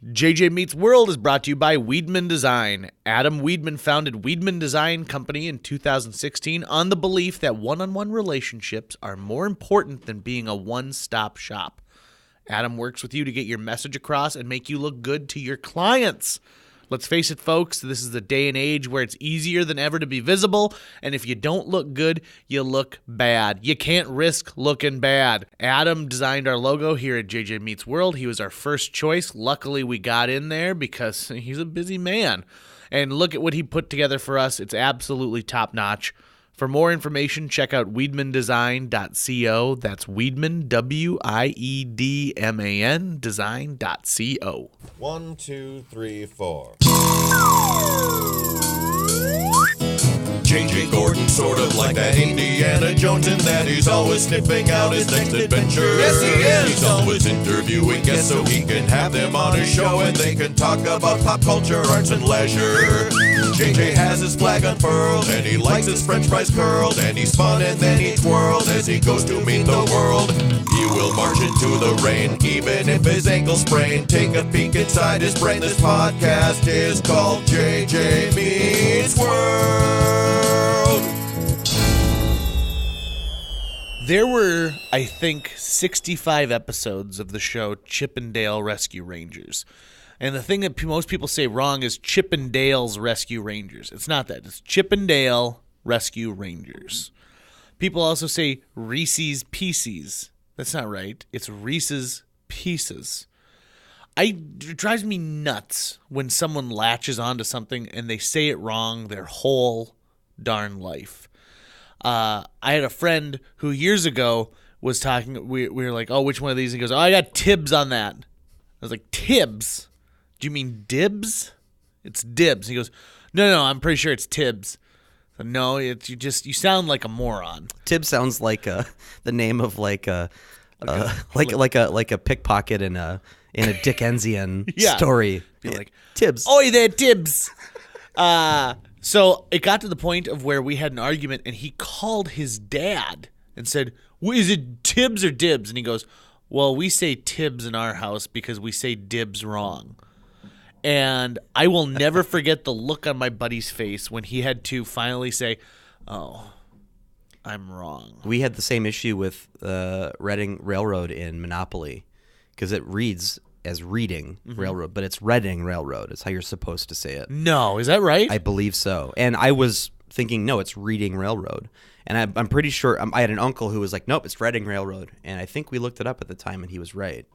JJ Meets World is brought to you by Weedman Design. Adam Weedman founded Weedman Design Company in 2016 on the belief that one-on-one relationships are more important than being a one-stop shop. Adam works with you to get your message across and make you look good to your clients. Let's face it, folks, this is the day and age where it's easier than ever to be visible, and if you don't look good, you look bad. You can't risk looking bad. Adam designed our logo here at JJ Meets World. He was our first choice. Luckily, we got in there because he's a busy man. And look at what he put together for us. It's absolutely top-notch. For more information, check out weedmandesign.co. That's Weedman, Weedman, design.co. 1, 2, 3, 4. J.J. Gordon, sort of like that Indiana Jones, in that he's always sniffing out his next adventure. Yes, he is. He's always interviewing guests so he can have them on his show and they can talk about pop culture, arts, and leisure. J.J. has his flag unfurled and he likes his french fries curled, and he's fun and then he twirled as he goes to meet the world. He will march into the rain even if his ankle sprained. Take a peek inside his brain. This podcast is called J.J. Meets World. There were, I think, 65 episodes of the show Chip and Dale Rescue Rangers. And the thing that most people say wrong is Chip and Dale's Rescue Rangers. It's not that. It's Chip and Dale Rescue Rangers. People also say Reese's Pieces. That's not right. It's Reese's Pieces. It drives me nuts when someone latches onto something and they say it wrong their whole darn life. I had a friend who years ago was talking. We were like, "Oh, which one of these?" He goes, "Oh, I got Tibbs on that." I was like, "Tibbs? Do you mean dibs?" It's dibs. He goes, "No, I'm pretty sure it's Tibbs." So, no, you sound like a moron. Tibbs sounds like the name of like a pickpocket in a Dickensian story. Be like, Tibbs. Oi there, Tibbs. So it got to the point of where we had an argument, and he called his dad and said, "Is it Tibbs or Dibs?" And he goes, "Well, we say Tibbs in our house because we say dibs wrong." And I will never forget the look on my buddy's face when he had to finally say, "Oh, I'm wrong." We had the same issue with Reading Railroad in Monopoly because it reads as Reading Railroad, but it's Reading Railroad. It's how you're supposed to say it. No, is that right? I believe so. And I was thinking, no, it's Reading Railroad. And I'm pretty sure I had an uncle who was like, nope, it's Reading Railroad. And I think we looked it up at the time, and he was right.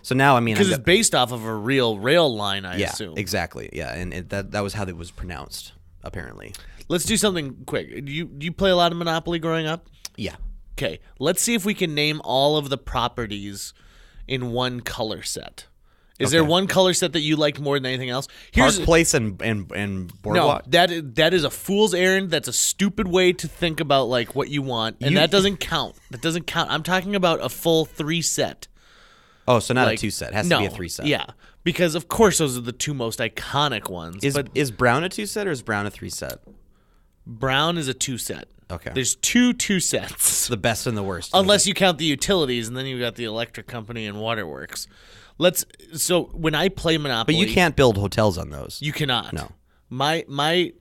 So now, I mean, because it's based off of a real rail line, I yeah, assume. Exactly. Yeah, and that was how it was pronounced, apparently. Let's do something quick. Do you play a lot of Monopoly growing up? Yeah. Okay. Let's see if we can name all of the properties in one color set. Is there one color set that you liked more than anything else? Park Place and Boardwalk? No, that is a fool's errand. That's a stupid way to think about like what you want, and that doesn't count. That doesn't count. I'm talking about a full 3 set. Oh, so not a 2 set. It has to be a 3 set. Yeah, because of course those are the 2 most iconic ones. Is Brown a 2 set or is Brown a 3 set? Brown is a 2 set. Okay. There's 2 sets. The best and the worst. Unless you count the utilities, and then you've got the electric company and waterworks. So when I play Monopoly, but you can't build hotels on those. You cannot. No. I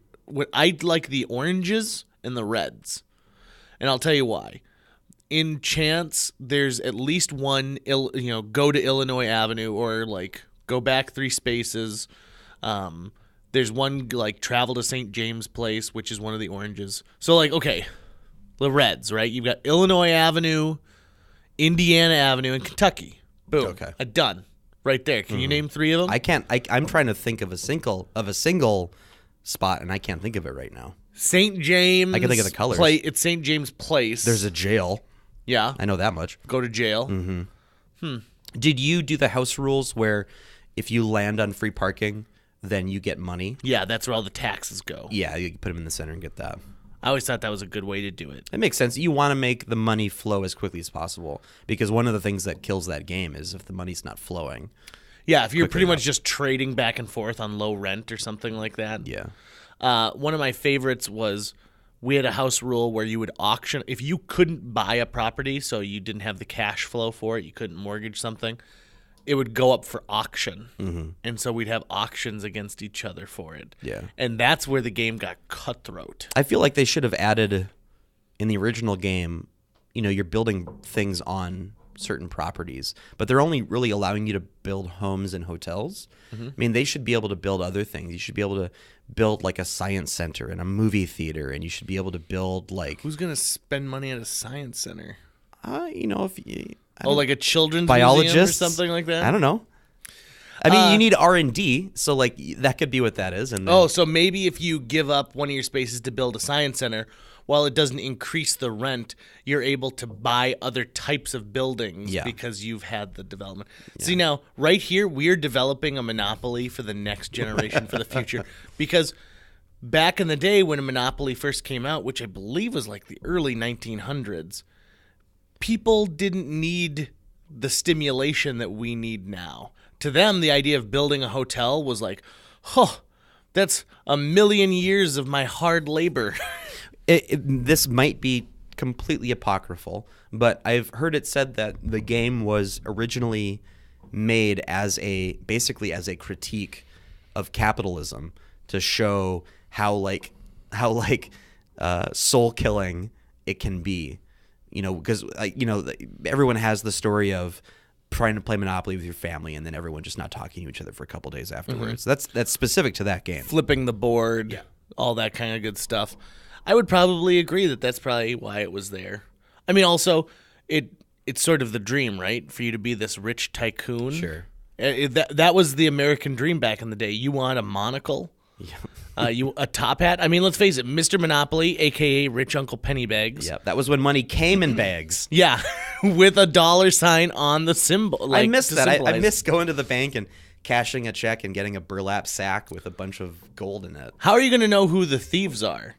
like the oranges and the reds, and I'll tell you why. In chance, there's at least one. Go to Illinois Avenue or like go back 3 spaces. There's one like travel to St. James Place, which is one of the oranges. So like the reds, right? You've got Illinois Avenue, Indiana Avenue, and Kentucky. Boom. Okay. Done. Right there. Can you name 3 of them? I can't. I'm trying to think of a single spot, and I can't think of it right now. St. James. I can think of the colors. It's St. James Place. There's a jail. Yeah. I know that much. Go to jail. Mm-hmm. Did you do the house rules where if you land on free parking, then you get money? Yeah, that's where all the taxes go. Yeah, you put them in the center and get that. I always thought that was a good way to do it. It makes sense. You want to make the money flow as quickly as possible because one of the things that kills that game is if the money's not flowing. Yeah, if you're pretty much just trading back and forth on low rent or something like that. Yeah. One of my favorites was we had a house rule where you would auction. If you couldn't buy a property, so you didn't have the cash flow for it, you couldn't mortgage something, it would go up for auction. And so we'd have auctions against each other for it. Yeah. And that's where the game got cutthroat. I feel like they should have added in the original game, you're building things on certain properties, but they're only really allowing you to build homes and hotels. I mean, they should be able to build other things. You should be able to build like a science center and a movie theater, and you should be able to build like... Who's going to spend money at a science center? If you... like a children's biologists museum or something like that? I don't know. I mean, you need R&D, so like that could be what that is. And then... so maybe if you give up one of your spaces to build a science center, while it doesn't increase the rent, you're able to buy other types of buildings because you've had the development. Yeah. See, now, right here, we're developing a monopoly for the next generation, for the future. Because back in the day when a monopoly first came out, which I believe was like the early 1900s, people didn't need the stimulation that we need now. To them, the idea of building a hotel was like, that's a million years of my hard labor. This might be completely apocryphal, but I've heard it said that the game was originally made basically as a critique of capitalism, to show how soul killing it can be. Because everyone has the story of trying to play Monopoly with your family and then everyone just not talking to each other for a couple days afterwards. That's specific to that game. Flipping the board, all that kind of good stuff. I would probably agree that that's probably why it was there. I mean, also, it's sort of the dream, right? For you to be this rich tycoon. Sure. That was the American dream back in the day. You want a monocle, a top hat. I mean, let's face it, Mr. Monopoly, a.k.a. Rich Uncle Pennybags. Yeah, that was when money came in bags. Yeah, with a $sign on the symbol. I missed that. I missed going to the bank and cashing a check and getting a burlap sack with a bunch of gold in it. How are you going to know who the thieves are?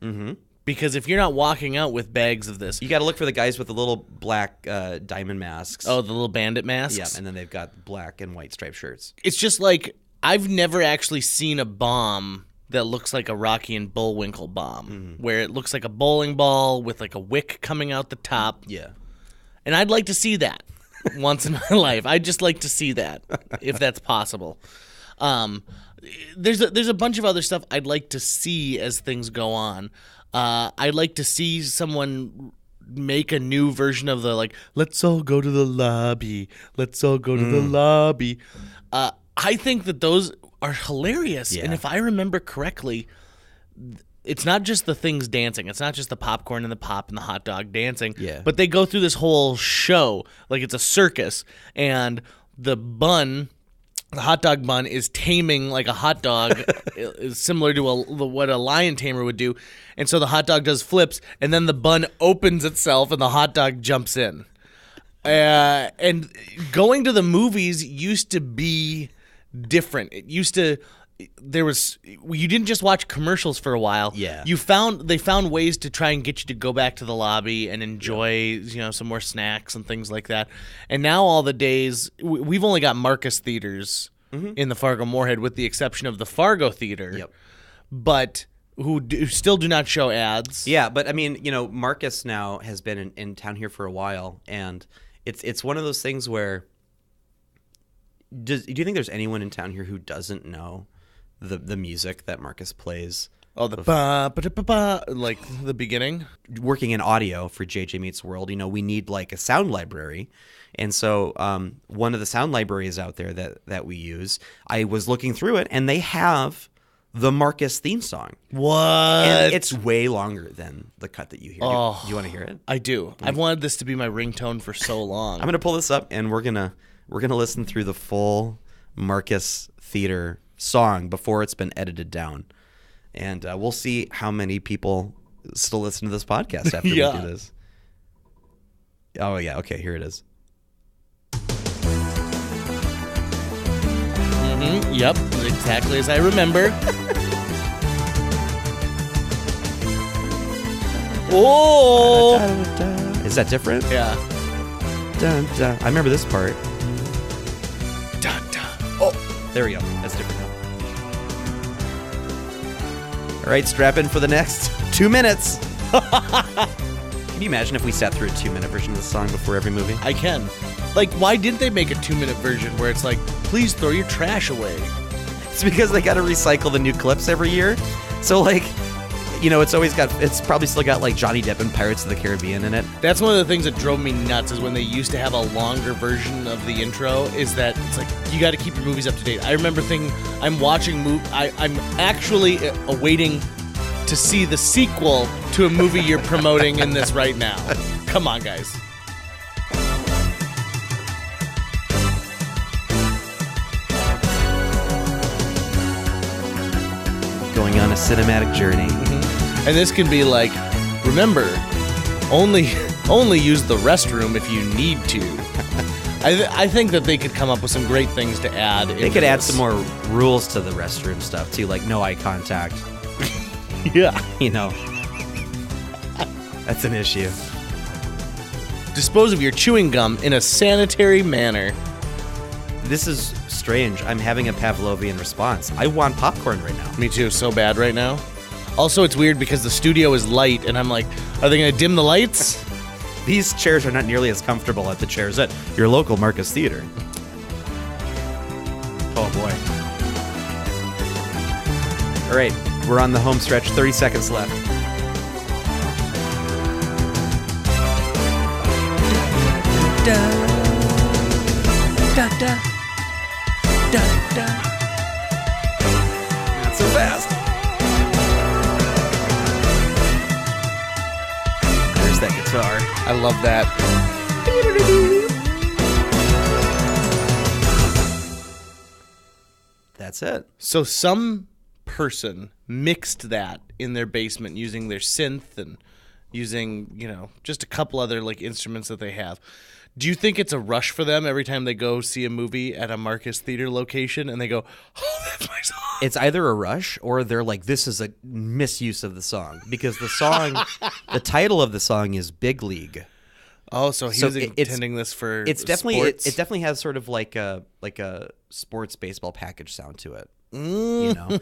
Because if you're not walking out with bags of this... You got to look for the guys with the little black diamond masks. Oh, the little bandit masks? Yeah, and then they've got black and white striped shirts. It's just like, I've never actually seen a bomb that looks like a Rocky and Bullwinkle bomb, where it looks like a bowling ball with like a wick coming out the top. Yeah. And I'd like to see that once in my life. I'd just like to see that, if that's possible. There's a bunch of other stuff I'd like to see as things go on. I'd like to see someone make a new version of the, like, let's all go to the lobby. Let's all go to the lobby. I think that those are hilarious. Yeah. And if I remember correctly, it's not just the things dancing. It's not just the popcorn and the pop and the hot dog dancing. Yeah. But they go through this whole show like it's a circus. And the bun... The hot dog bun is taming like a hot dog, is similar to what a lion tamer would do. And so the hot dog does flips, and then the bun opens itself, and the hot dog jumps in. And going to the movies used to be different. It used to... you didn't just watch commercials for a while. Yeah. They found ways to try and get you to go back to the lobby and enjoy, some more snacks and things like that. And now all the days, we've only got Marcus theaters in the Fargo Moorhead, with the exception of the Fargo Theater. Yep. But who still do not show ads. Yeah, but I mean, Marcus now has been in town here for a while, and it's one of those things where do you think there's anyone in town here who doesn't know the music that Marcus plays? Oh, the ba-ba-da-ba-ba, like the beginning? Working in audio for JJ Meets World, we need like a sound library. And so one of the sound libraries out there that we use, I was looking through it, and they have the Marcus theme song. What? And it's way longer than the cut that you hear. Oh, do you want to hear it? I do. I've wanted this to be my ringtone for so long. I'm going to pull this up, and we're gonna listen through the full Marcus Theater song before it's been edited down. And we'll see how many people still listen to this podcast after we do this. Oh, yeah. Okay, here it is. Yep, exactly as I remember. Oh! Is that different? Yeah. Dun, dun. I remember this part. Dun, dun. Oh, there we go. That's different now. All right, strap in for the next 2 minutes. Can you imagine if we sat through a 2-minute version of the song before every movie? I can. Like, why didn't they make a 2-minute version where it's like, please throw your trash away? It's because they got to recycle the new clips every year. So, like, you know, it's probably still got, like, Johnny Depp and Pirates of the Caribbean in it. That's one of the things that drove me nuts is when they used to have a longer version of the intro, is that it's like, you got to keep your movies up to date. I remember thinking, I'm actually awaiting to see the sequel to a movie you're promoting in this right now. Come on, guys. Going on a cinematic journey. And this can be like, remember, only use the restroom if you need to. I think that they could come up with some great things to add. They could add some more rules to the restroom stuff too, like no eye contact. Yeah. You know, that's an issue. Dispose of your chewing gum in a sanitary manner. This is strange. I'm having a Pavlovian response. I want popcorn right now. Me too, so bad right now. Also, it's weird because the studio is light, and I'm like, are they going to dim the lights? These chairs are not nearly as comfortable as the chairs at your local Marcus Theater. Oh, boy. All right, we're on the home stretch. 30 seconds left. Da, da, da, da, da. Not so fast. There's that guitar. I love that. That's it. So some person mixed that in their basement using their synth and using, you know, just a couple other like instruments that they have. Do you think it's a rush for them every time they go see a movie at a Marcus Theater location and they go, oh, that's my song? It's either a rush or they're like, this is a misuse of the song. Because the song, the title of the song is Big League. Oh, so he was intending this for it's definitely sports? It definitely has sort of like a sports baseball package sound to it. You know?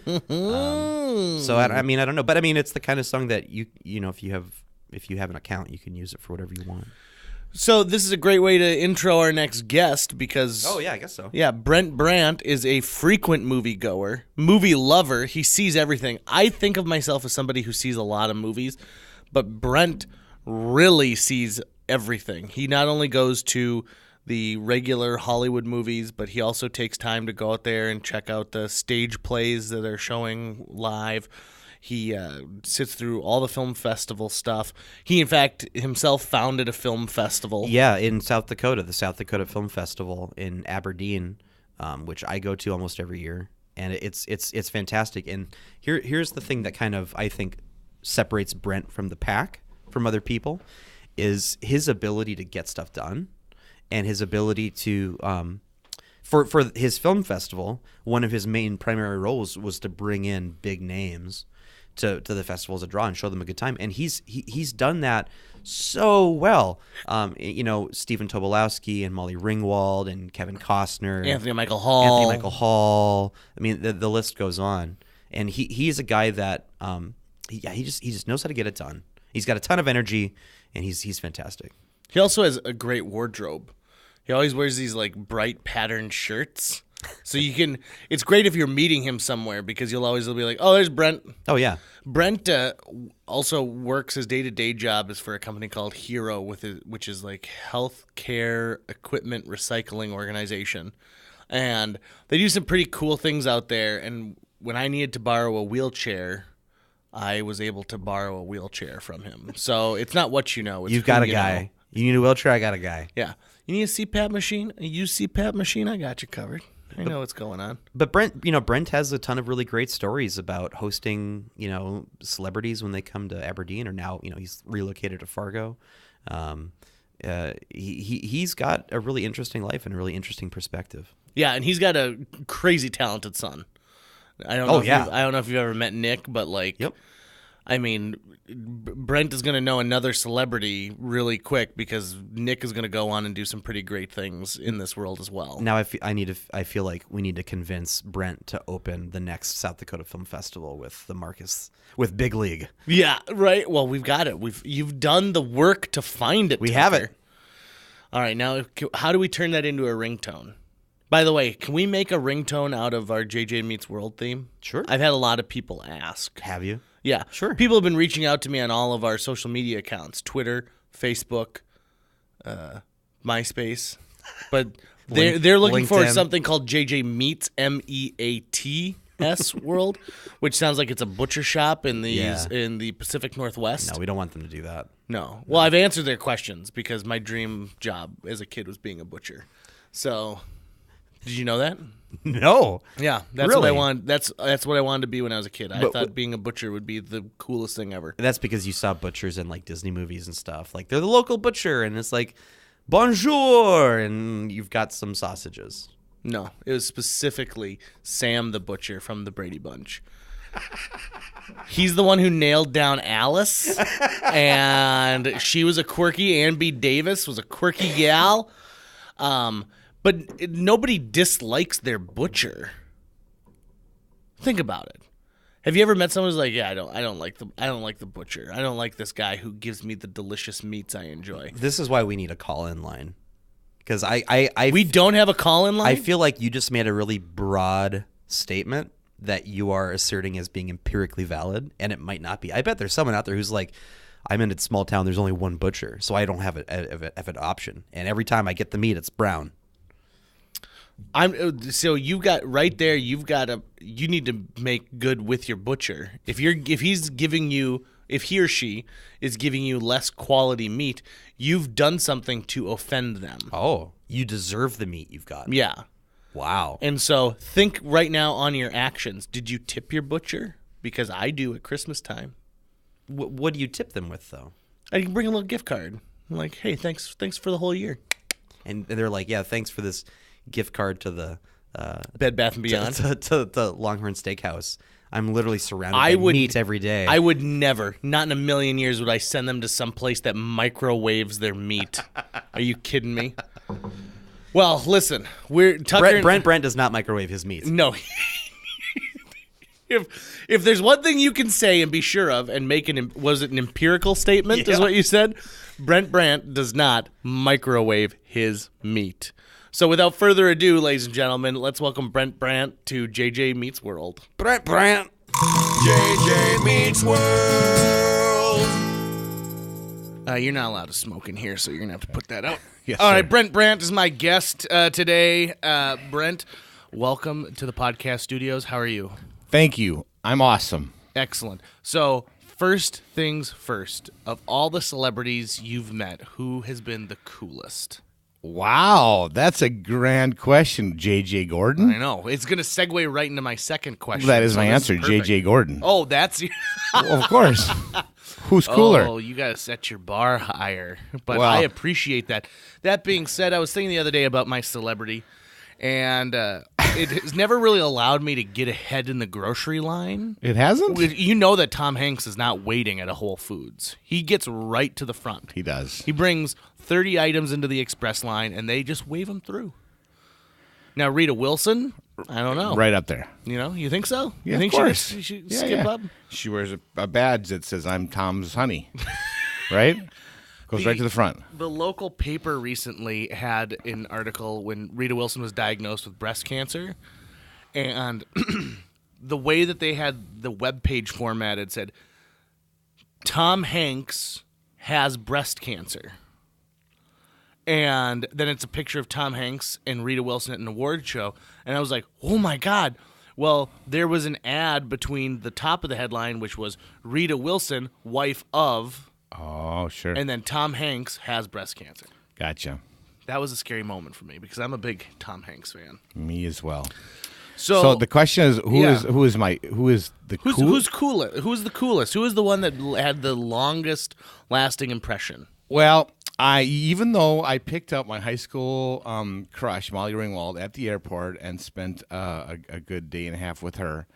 So I mean, I don't know. But I mean, it's the kind of song that you know, if you have an account, you can use it for whatever you want. So this is a great way to intro our next guest because... Oh, yeah, I guess so. Yeah, Brent Brandt is a frequent moviegoer, movie lover. He sees everything. I think of myself as somebody who sees a lot of movies, but Brent really sees everything. He not only goes to the regular Hollywood movies, but he also takes time to go out there and check out the stage plays that are showing live. He sits through all the film festival stuff. He, in fact, himself founded a film festival. Yeah, in South Dakota, the South Dakota Film Festival in Aberdeen, which I go to almost every year, and it's fantastic. And here's the thing that kind of, I think, separates Brent from the pack, from other people, is his ability to get stuff done, and his ability to for his film festival, one of his main primary roles was to bring in big names to the festival as a draw and show them a good time, and he's done that so well. You know, Stephen Tobolowsky and Molly Ringwald and Kevin Costner, Anthony Michael Hall. I mean, the list goes on, and he's a guy that he just knows how to get it done. He's got a ton of energy, and he's fantastic. He also has a great wardrobe. He always wears these like bright patterned shirts. So you can, it's great if you're meeting him somewhere because you'll always be like, oh, there's Brent. Oh, yeah. Brent also works, his day-to-day job is for a company called Hero, which is like healthcare equipment recycling organization. And they do some pretty cool things out there. And when I needed to borrow a wheelchair, I was able to borrow a wheelchair from him. So it's not what you know. It's You've got a who you guy. know. You need a wheelchair, I got a guy. Yeah. You need a CPAP machine? A used CPAP machine? I got you covered. I know what's going on. But Brent has a ton of really great stories about hosting, celebrities when they come to Aberdeen, or now, he's relocated to Fargo. He's got a really interesting life and a really interesting perspective. Yeah, and he's got a crazy talented son. I don't know if you've ever met Nick, but Yep. I mean, Brent is going to know another celebrity really quick because Nick is going to go on and do some pretty great things in this world as well. Now I feel like we need to convince Brent to open the next South Dakota Film Festival with Big League. Yeah, right. Well, we've got it. You've done the work to find it. We have it. All right, now how do we turn that into a ringtone? By the way, can we make a ringtone out of our JJ Meets World theme? Sure. I've had a lot of people ask. Have you? Yeah. Sure. People have been reaching out to me on all of our social media accounts, Twitter, Facebook, MySpace. But they're looking for LinkedIn. something called JJ Meets, MEATS World, which sounds like it's a butcher shop in the Pacific Northwest. No, we don't want them to do that. No. Well, I've answered their questions because my dream job as a kid was being a butcher. So, did you know that? No. Yeah, that's Really? what I want. That's what I wanted to be when I was a kid. I thought being a butcher would be the coolest thing ever. That's because you saw butchers in like Disney movies and stuff. Like they're the local butcher, and it's like, bonjour, and you've got some sausages. No, it was specifically Sam the Butcher from the Brady Bunch. He's the one who nailed down Alice, and she was a quirky. Ann B. Davis was a quirky gal. But nobody dislikes their butcher. Think about it. Have you ever met someone who's like, yeah, I don't like the butcher. I don't like this guy who gives me the delicious meats I enjoy. This is why we need a call-in line, because We don't have a call-in line? I feel like you just made a really broad statement that you are asserting as being empirically valid, and it might not be. I bet there's someone out there who's like, I'm in a small town. There's only one butcher, so I don't have an option. And every time I get the meat, it's brown. So you got right there. You need to make good with your butcher. If he or she is giving you less quality meat, you've done something to offend them. Oh, you deserve the meat you've got. Yeah. Wow. And so think right now on your actions. Did you tip your butcher? Because I do at Christmas time. What do you tip them with, though? I can bring a little gift card. I'm like, hey, thanks for the whole year. And they're like, yeah, thanks for this gift card to the Bed Bath & Beyond. to the Longhorn Steakhouse. I'm literally surrounded by meat every day. I would never, not in a million years, would I send them to some place that microwaves their meat. Are you kidding me? Well, listen, Brent Brandt does not microwave his meat. No. If there's one thing you can say and be sure of and make was it an empirical statement is what you said? Brent Brandt does not microwave his meat. So without further ado, ladies and gentlemen, let's welcome Brent Brandt to JJ Meets World. Brent Brandt. JJ Meets World. You're not allowed to smoke in here, so you're going to have to put that out. Yes, All sir. right, Brent Brandt is my guest today. Brent, welcome to the podcast studios. How are you? Thank you. I'm awesome. Excellent. So first things first, of all the celebrities you've met, who has been the coolest? Wow, that's a grand question, J.J. Gordon. I know. It's going to segue right into my second question. That is so my this answer, is perfect. J.J. Gordon. Oh, that's... Well, of course. Who's cooler? Oh, you got to set your bar higher. But Well- I appreciate that. That being said, I was thinking the other day about my celebrity, and it has never really allowed me to get ahead in the grocery line. It hasn't? You know that Tom Hanks is not waiting at a Whole Foods. He gets right to the front. He does. He brings 30 items into the express line, and they just wave them through. Now, Rita Wilson, I don't know. Right up there. You know, you think so? Yeah, you think of course. she should Yeah, skip yeah. up? She wears a badge that says, I'm Tom's honey. Right? Goes right to the front. The local paper recently had an article when Rita Wilson was diagnosed with breast cancer, and the way that they had the webpage formatted said, Tom Hanks has breast cancer. And then it's a picture of Tom Hanks and Rita Wilson at an award show. And I was like, oh, my God. Well, there was an ad between the top of the headline, which was Rita Wilson, wife of, Oh, sure. and then Tom Hanks has breast cancer. Gotcha. That was a scary moment for me because I'm a big Tom Hanks fan. Me as well. So, So the question is, who Yeah. is the who's coolest? coolest? Who's the coolest? Who is the one that had the longest lasting impression? Well, even though I picked up my high school crush, Molly Ringwald, at the airport and spent a good day and a half with her,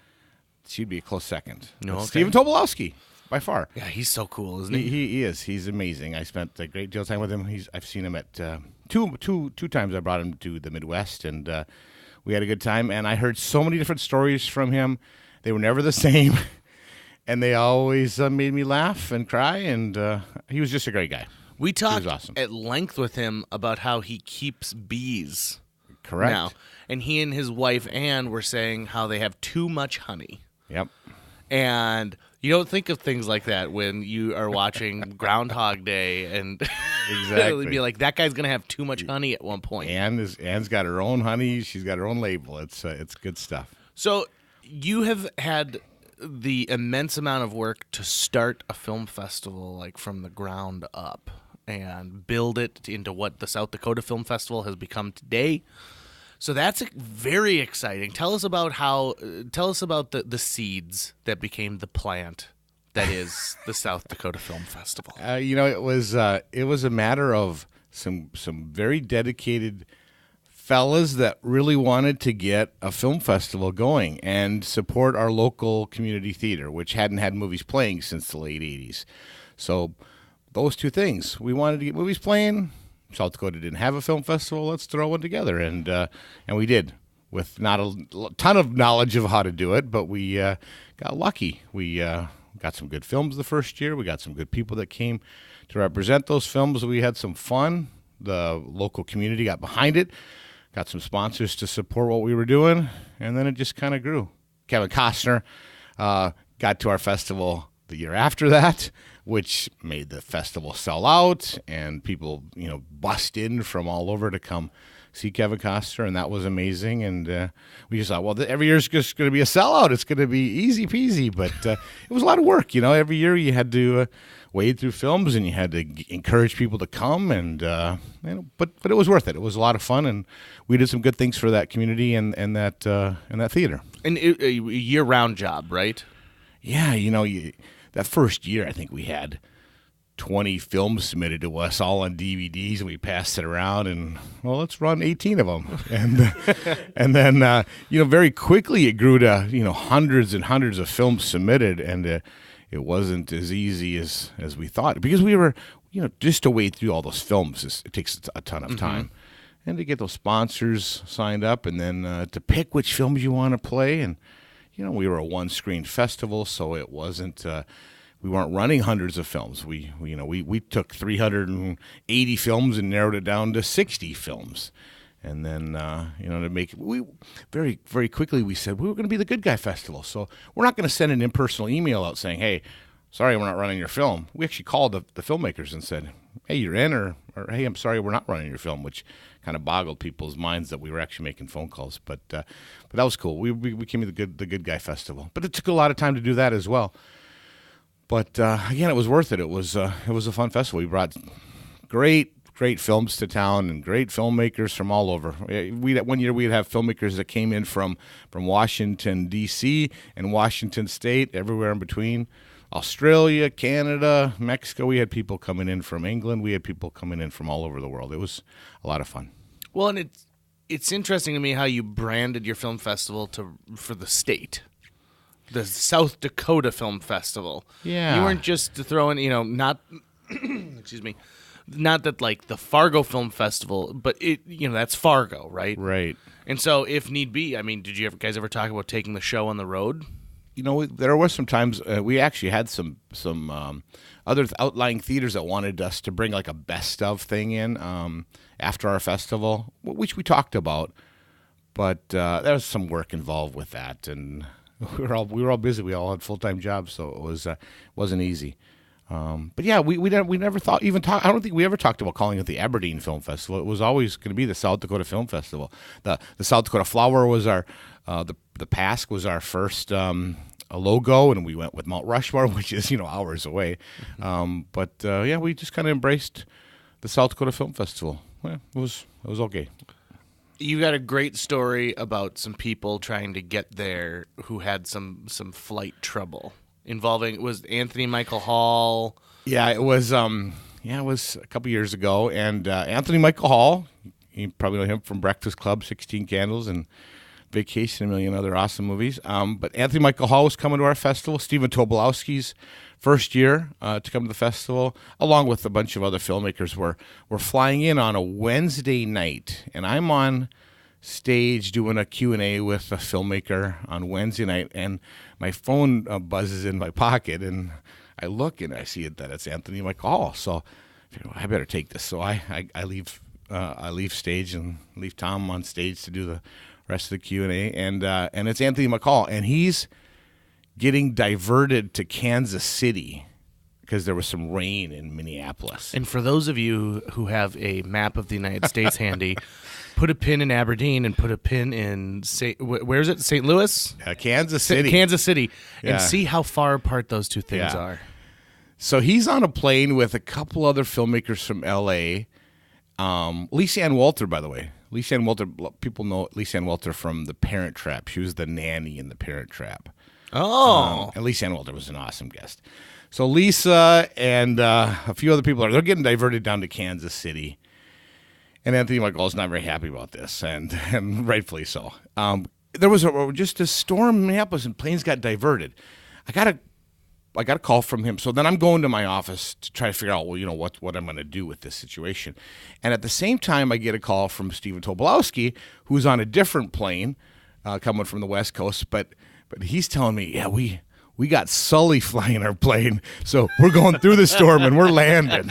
she'd be a close second. No, But okay. Stephen Tobolowsky, by far. Yeah, he's so cool, isn't he? He is. He's amazing. I spent a great deal of time with him. I've seen him at two times. I brought him to the Midwest, and we had a good time. And I heard so many different stories from him. They were never the same, and they always made me laugh and cry. And he was just a great guy. We talked awesome. at length with him about how he keeps bees Correct. now. And he and his wife, Anne, were saying how they have too much honey. Yep. And you don't think of things like that when you are watching Groundhog Day and Exactly. be like, that guy's going to have too much honey at one point. Anne's got her own honey. She's got her own label. It's good stuff. So you have had the immense amount of work to start a film festival like from the ground up and build it into what the South Dakota Film Festival has become today. So that's very exciting. Tell us about the seeds that became the plant that is the South Dakota Film Festival. It was a matter of some very dedicated fellas that really wanted to get a film festival going and support our local community theater, which hadn't had movies playing since the late 80s. So those two things. We wanted to get movies playing. South Dakota didn't have a film festival. Let's throw one together. And we did, with not a ton of knowledge of how to do it, but we got lucky. We got some good films the first year. We got some good people that came to represent those films. We had some fun. The local community got behind it. Got some sponsors to support what we were doing, and then it just kind of grew. Kevin Costner got to our festival the year after that, which made the festival sell out, and people, bust in from all over to come see Kevin Costner, and that was amazing. And we just thought, well, every year is just going to be a sellout. It's going to be easy peasy, but it was a lot of work. Every year you had to wade through films, and you had to encourage people to come, and but it was worth it. It was a lot of fun, and we did some good things for that community and that theater. And a year-round job, right? Yeah, that first year I think we had 20 films submitted to us, all on DVDs, and we passed it around, and let's run 18 of them, and then very quickly it grew to hundreds and hundreds of films submitted, and it wasn't as easy as we thought, because we were just to wade through all those films, it takes a ton of time, and to get those sponsors signed up, and then to pick which films you want to play, and we were a one-screen festival, so it wasn't. We weren't running hundreds of films. We took 380 films and narrowed it down to 60 films, and then to make it, we very, very quickly we said we were going to be the Good Guy Festival. So we're not going to send an impersonal email out saying, "Hey, sorry, we're not running your film." We actually called the filmmakers and said, "Hey, you're in," or "Hey, I'm sorry, we're not running your film," which kind of boggled people's minds that we were actually making phone calls. But that was cool. We became the Good Guy Festival, but it took a lot of time to do that as well. But again, it was worth it. It was a fun festival. We brought great films to town and great filmmakers from all over. One year we'd have filmmakers that came in from Washington, D.C. and Washington State, everywhere in between. Australia, Canada, Mexico. We had people coming in from England. We had people coming in from all over the world. It was a lot of fun. Well, and it's interesting to me how you branded your film festival for the state. The South Dakota Film Festival. Yeah. You weren't just throwing, not, excuse me, not that like the Fargo Film Festival, but that's Fargo, right? Right. And so if need be, did you guys ever talk about taking the show on the road? There were some times we actually had some other outlying theaters that wanted us to bring like a best of thing in after our festival, which we talked about, but there was some work involved with that, and we were all busy. We all had full-time jobs, so it wasn't easy. But yeah, we never thought I don't think we ever talked about calling it the Aberdeen Film Festival. It was always going to be the South Dakota Film Festival. The South Dakota Flower was our the PASC was our first logo, and we went with Mount Rushmore, which is hours away. But we just kind of embraced the South Dakota Film Festival. Well, it was okay. You got a great story about some people trying to get there who had some flight trouble involving, was Anthony Michael Hall? Yeah, it was a couple years ago, and Anthony Michael Hall, you probably know him from Breakfast Club, 16 Candles, and Vacation, a million other awesome movies. But Anthony Michael Hall was coming to our festival. Stephen Tobolowski's first year to come to the festival, along with a bunch of other filmmakers, were flying in on a Wednesday night, and I'm on stage doing a Q&A with a filmmaker on Wednesday night, and my phone buzzes in my pocket, and I look and I see that it's Anthony Michael Hall. So I better take this. So I leave stage and leave Tom on stage to do the rest of the Q&A, and it's Anthony McCall, and he's getting diverted to Kansas City because there was some rain in Minneapolis. And for those of you who have a map of the United States handy, put a pin in Aberdeen and put a pin in where is it? St. Louis? Kansas City. Kansas City, Yeah. and see how far apart those two things Yeah. are. So he's on a plane with a couple other filmmakers from L.A. Lisa Ann Walter, by the way. Lisa Ann Walter, people know Lisa Ann Walter from The Parent Trap. She was the nanny in The Parent Trap. Oh. And Lisa Ann Walter was an awesome guest. So Lisa and a few other people they're getting diverted down to Kansas City. And Anthony McCall's not very happy about this, and rightfully so. There was just a storm in Minneapolis, and planes got diverted. I got a call from him. So then I'm going to my office to try to figure out, what I'm going to do with this situation. And at the same time, I get a call from Stephen Tobolowsky, who's on a different plane coming from the West Coast. But he's telling me, yeah, we got Sully flying our plane, so we're going through the storm and we're landing.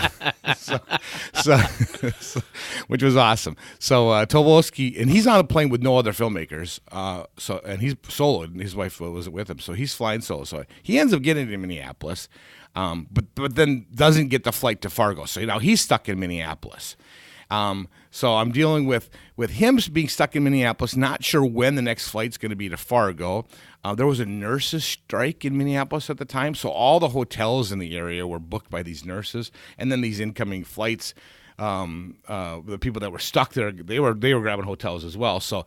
so which was awesome. So Tobolowsky, and he's on a plane with no other filmmakers. And he's soloed, and his wife was with him, so he's flying solo. So he ends up getting to Minneapolis, but then doesn't get the flight to Fargo. So he's stuck in Minneapolis. So I'm dealing with him being stuck in Minneapolis, not sure when the next flight's going to be to Fargo. There was a nurses' strike in Minneapolis at the time, so all the hotels in the area were booked by these nurses, and then these incoming flights, the people that were stuck there, they were grabbing hotels as well. So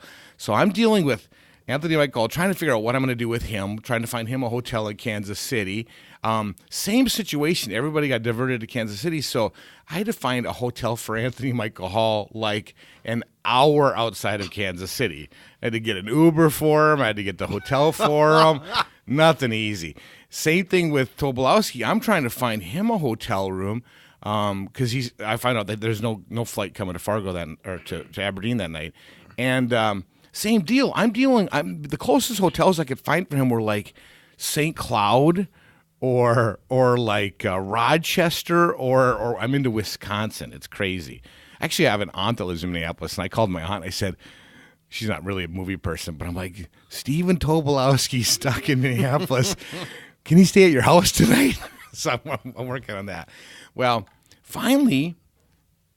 I'm dealing with Anthony McCall, trying to figure out what I'm going to do with him, trying to find him a hotel in Kansas City. Same situation. Everybody got diverted to Kansas City, so I had to find a hotel for Anthony Michael Hall like an hour outside of Kansas City. I had to get an Uber for him. I had to get the hotel for him. Nothing easy. Same thing with Tobolowsky. I'm trying to find him a hotel room because I find out that there's no flight coming to Fargo to Aberdeen that night, and same deal. The closest hotels I could find for him were like St. Cloud or like Rochester or I'm into Wisconsin. It's crazy. Actually, I have an aunt that lives in Minneapolis, and I called my aunt. And I said, she's not really a movie person, but I'm like, Stephen Tobolowsky's stuck in Minneapolis. Can he stay at your house tonight? So I'm working on that. Well, finally.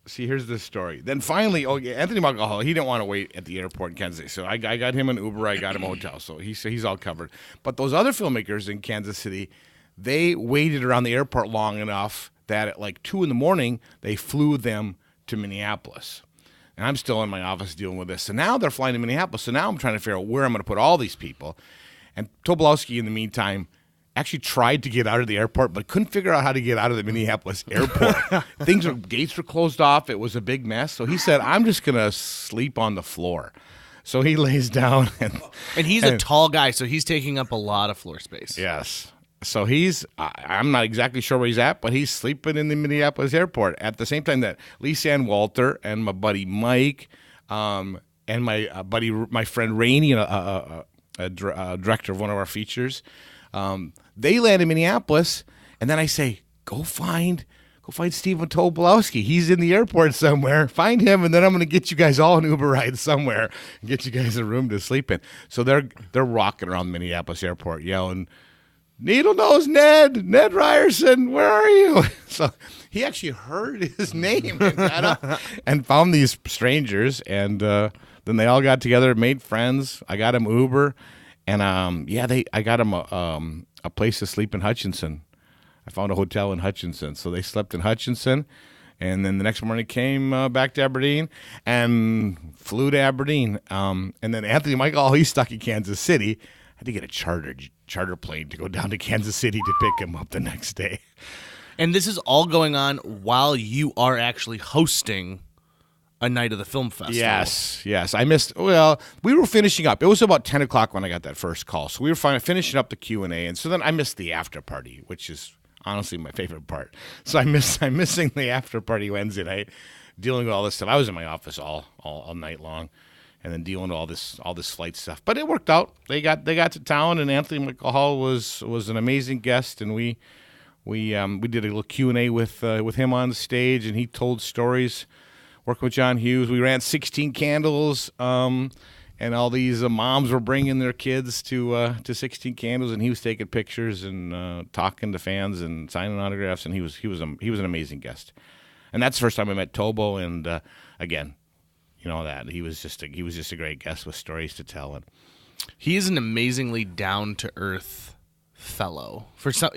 See, here's the story. Then finally, Anthony McCall, he didn't want to wait at the airport in Kansas City. So I got him an Uber, I got him a hotel. So he's all covered. But those other filmmakers in Kansas City, they waited around the airport long enough that at like 2 a.m, they flew them to Minneapolis. And I'm still in my office dealing with this. So now they're flying to Minneapolis. So now I'm trying to figure out where I'm going to put all these people. And Tobolowsky, in the meantime, actually tried to get out of the airport, but couldn't figure out how to get out of the Minneapolis airport. Gates were closed off. It was a big mess. So he said, I'm just going to sleep on the floor. So he lays down. And he's a tall guy, so he's taking up a lot of floor space. Yes. So I'm not exactly sure where he's at, but he's sleeping in the Minneapolis airport at the same time that Lisa Ann Walter and my buddy Mike and my friend Rainey, a director of one of our features, they land in Minneapolis, and then I say, go find Stephen Tobolowsky. He's in the airport somewhere. Find him, and then I'm going to get you guys all an Uber ride somewhere and get you guys a room to sleep in. So they're rocking around Minneapolis airport yelling, Needle Nose Ned Ryerson, where are you? So he actually heard his name and got up and found these strangers, and then they all got together, made friends. I got him Uber. And I got him a place to sleep in Hutchinson. I found a hotel in Hutchinson, so they slept in Hutchinson, and then the next morning came back to Aberdeen and flew to Aberdeen. And then Anthony Michael, he's stuck in Kansas City. I had to get a charter plane to go down to Kansas City to pick him up the next day. And this is all going on while you are actually hosting a night of the film festival. Yes. We were finishing up. It was about 10 o'clock when I got that first call. So we were finishing up the Q&A. And so then I missed the after party, which is honestly my favorite part. So I'm missing the after party Wednesday night, dealing with all this stuff. I was in my office all night long, and then dealing with all this flight stuff. But it worked out. They got to town, and Anthony McCall was an amazing guest, and we We did a little Q&A with him on stage, and he told stories. Working with John Hughes, we ran 16 Candles, and all these moms were bringing their kids to 16 Candles, and he was taking pictures and talking to fans and signing autographs, and he was an amazing guest. And that's the first time I met Tobo, and again, that he was just a great guest with stories to tell. And he is an amazingly down to earth fellow. For some,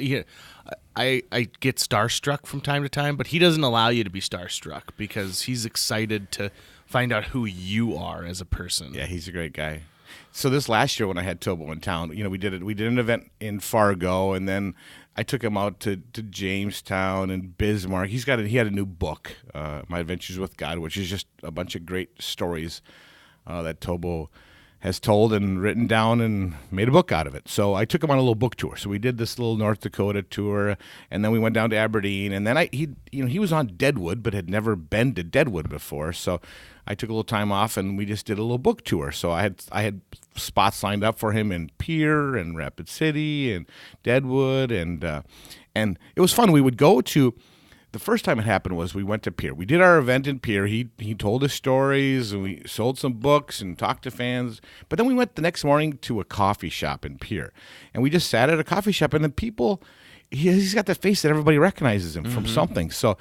I get starstruck from time to time, but he doesn't allow you to be starstruck because he's excited to find out who you are as a person. Yeah, he's a great guy. So this last year when I had Tobo in town, we did an event in Fargo, and then I took him out to Jamestown and Bismarck. He had a new book, My Adventures with God, which is just a bunch of great stories that Tobo has told and written down and made a book out of it. So I took him on a little book tour. So we did this little North Dakota tour, and then we went down to Aberdeen, and then he was on Deadwood but had never been to Deadwood before. So I took a little time off, and we just did a little book tour. So I had spots lined up for him in Pierre and Rapid City and Deadwood, and it was fun. We would go to. The first time it happened was we went to Pierre. We did our event in Pierre. He told us stories, and we sold some books and talked to fans. But then we went the next morning to a coffee shop in Pierre, and we just sat at a coffee shop. And the people, he's got the face that everybody recognizes him from something. So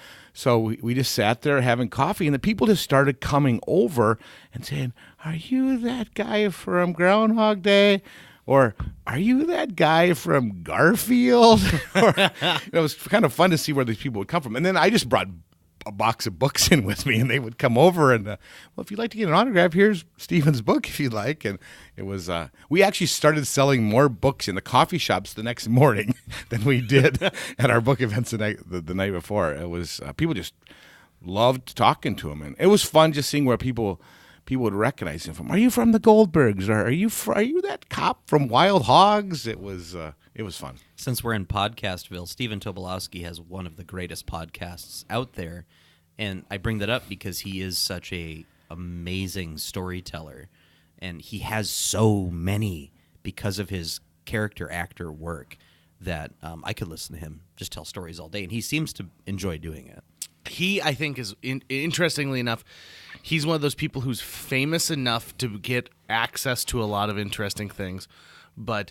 we just sat there having coffee, and the people just started coming over and saying, "Are you that guy from Groundhog Day?" Or, "Are you that guy from Garfield?" It was kind of fun to see where these people would come from. And then I just brought a box of books in with me, and they would come over and, well, if you'd like to get an autograph, here's Stephen's book if you'd like. And it was, we actually started selling more books in the coffee shops the next morning than we did at our book events the night before. It was, people just loved talking to him. And it was fun just seeing where people would recognize him from. Are you from the Goldbergs? Or are you that cop from Wild Hogs? It was fun. Since we're in Podcastville, Stephen Tobolowsky has one of the greatest podcasts out there, and I bring that up because he is such a amazing storyteller, and he has so many because of his character actor work that I could listen to him just tell stories all day, and he seems to enjoy doing it. He, I think, is interestingly enough, he's one of those people who's famous enough to get access to a lot of interesting things, but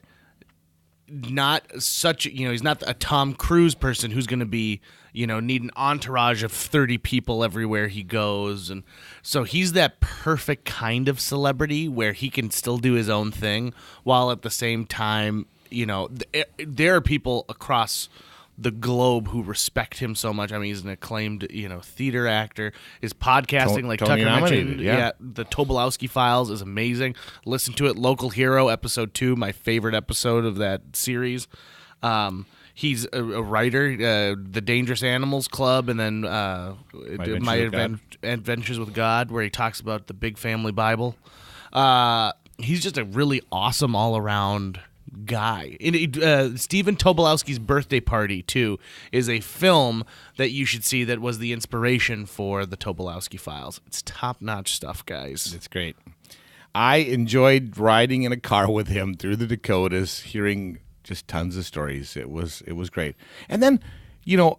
not such, he's not a Tom Cruise person who's going to be, need an entourage of 30 people everywhere he goes. And so he's that perfect kind of celebrity where he can still do his own thing while at the same time, there are people across the globe who respect him so much. I mean, he's an acclaimed, theater actor. His podcasting, like Tucker mentioned, the Tobolowsky Files is amazing. Listen to it. Local Hero, episode 2, my favorite episode of that series. He's a writer, The Dangerous Animals Club, and then My Adventures with God, where he talks about the Big Family Bible. He's just a really awesome all-around guy. Stephen Tobolowsky's Birthday Party, too, is a film that you should see that was the inspiration for the Tobolowsky Files. It's top-notch stuff, guys. It's great. I enjoyed riding in a car with him through the Dakotas, hearing just tons of stories. It was great. And then,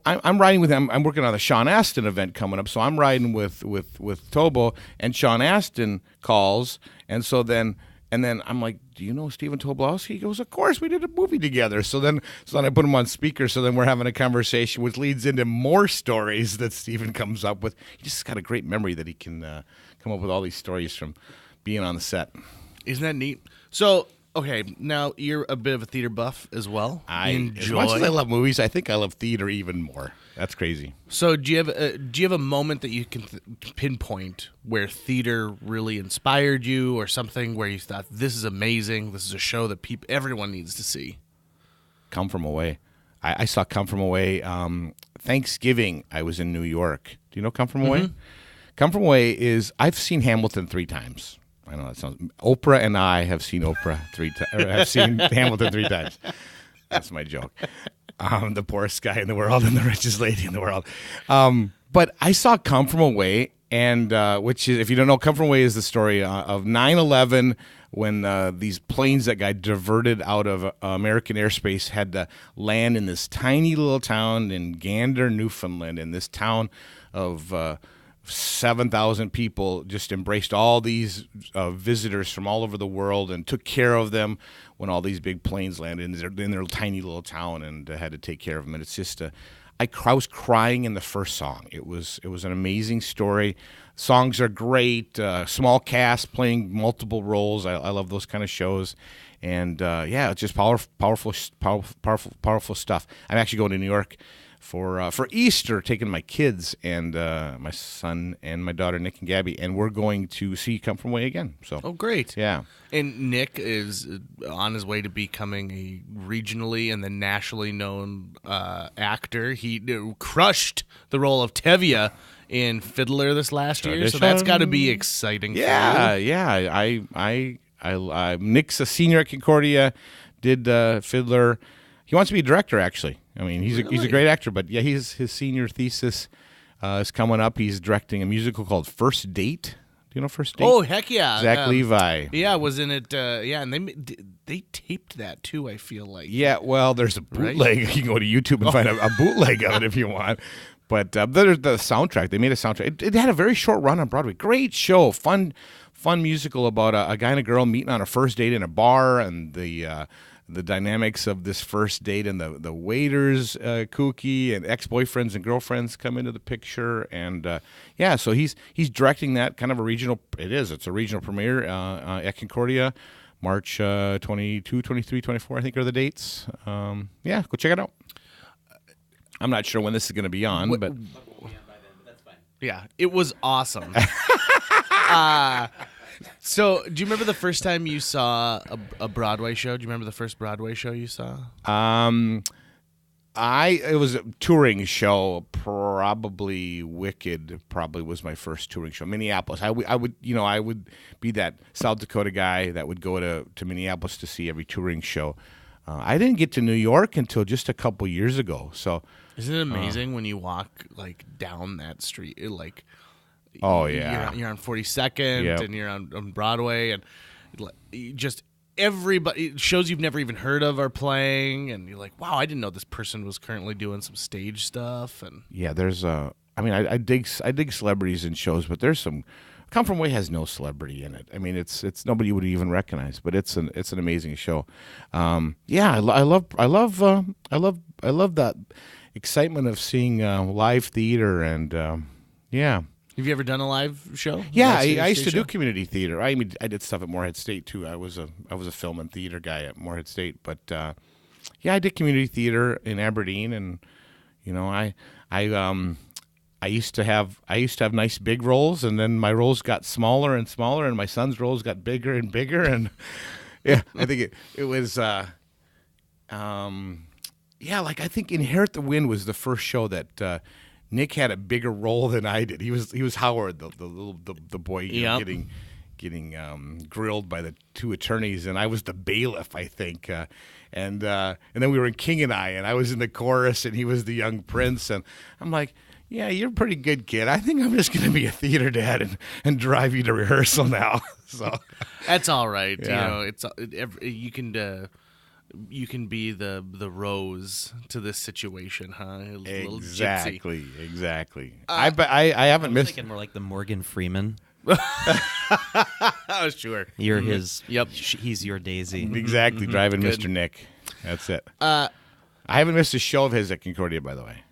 I'm riding with him. I'm working on a Sean Astin event coming up, so I'm riding with Tobo, and Sean Astin calls, and then I'm like, "Do you know Stephen Tobolowsky?" He goes, "Of course, we did a movie together." So then I put him on speaker. So then we're having a conversation, which leads into more stories that Stephen comes up with. He just got a great memory that he can come up with all these stories from being on the set. Isn't that neat? So, okay, now you're a bit of a theater buff as well. As much as I love movies, I think I love theater even more. That's crazy. So do you have a moment that you can pinpoint where theater really inspired you, or something where you thought, this is amazing, this is a show that everyone needs to see? Come From Away. I saw Come From Away. Thanksgiving, I was in New York. Do you know Come From Away? Come From Away is, I've seen Hamilton 3 times. I know that sounds. Oprah and I have seen I've seen Hamilton 3 times. That's my joke. The poorest guy in the world and the richest lady in the world. But I saw Come From Away, and which is, if you don't know, Come From Away is the story of 9/11. when these planes that got diverted out of American airspace had to land in this tiny little town in Gander, Newfoundland, in this town of 7,000 people, just embraced all these visitors from all over the world and took care of them when all these big planes landed in their tiny little town, and had to take care of them. And it's just I was crying in the first song. It was an amazing story. Songs are great. Small cast playing multiple roles. I love those kind of shows, and it's just powerful stuff. I'm actually going to New York for Easter, taking my kids and my son and my daughter Nick and Gabby, and we're going to see Come From Away again. So, Oh, great! Yeah, and Nick is on his way to becoming a regionally and then nationally known actor. He crushed the role of Tevye in Fiddler this last year, so that's got to be exciting. Yeah, for you. yeah. I Nick's a senior at Concordia, did Fiddler. He wants to be a director, actually. I mean, he's a great actor, but yeah, his senior thesis is coming up. He's directing a musical called First Date. Do you know First Date? Oh, heck yeah. Zach Levi. Yeah, was in it. And they taped that too, I feel like. Yeah, well, there's a bootleg. Right? You can go to YouTube and find a bootleg of it if you want. But there's the soundtrack. They made a soundtrack. It had a very short run on Broadway. Great show. Fun musical about a guy and a girl meeting on a first date in a bar, and the dynamics of this first date, and the waiters kooky, and ex-boyfriends and girlfriends come into the picture. And so he's directing that kind of a regional. It's a regional premiere at Concordia, March 22, 23, 24, I think are the dates. Go check it out. I'm not sure when this is going to be on, but yeah, it was awesome. So, do you remember the first time you saw a Broadway show? Do you remember the first Broadway show you saw? It was a touring show. Probably Wicked. Probably was my first touring show. Minneapolis. I would be that South Dakota guy that would go to Minneapolis to see every touring show. I didn't get to New York until just a couple years ago. So, isn't it amazing when you walk down that street? Oh yeah, you're on 42nd, yep. and you're on Broadway, and just everybody, shows you've never even heard of are playing, and you're like, wow, I didn't know this person was currently doing some stage stuff. And yeah, there's I dig celebrities in shows, but there's some. Come From Away has no celebrity in it. I mean, it's nobody you would even recognize, but it's an amazing show. I love that excitement of seeing live theater, and yeah. Have you ever done a live show? Yeah, I used to do community theater. I mean, I did stuff at Morehead State too. I was a film and theater guy at Morehead State, but I did community theater in Aberdeen, and I used to have nice big roles, and then my roles got smaller and smaller, and my son's roles got bigger and bigger, and yeah, I think it was I think Inherit the Wind was the first show that Nick had a bigger role than I did. He was Howard, the boy getting grilled by the two attorneys, and I was the bailiff, I think. And then we were in King and I was in the chorus, and he was the young prince, and I'm like, yeah, you're a pretty good kid. I think I'm just going to be a theater dad and drive you to rehearsal now. So that's all right. Yeah. You can be the Rose to this situation, huh? Exactly. I haven't missed. Thinking more like the Morgan Freeman. Oh, sure. You're his. Yep. He's your Daisy. Exactly. Driving Good. Mr. Nick. That's it. I haven't missed a show of his at Concordia, by the way.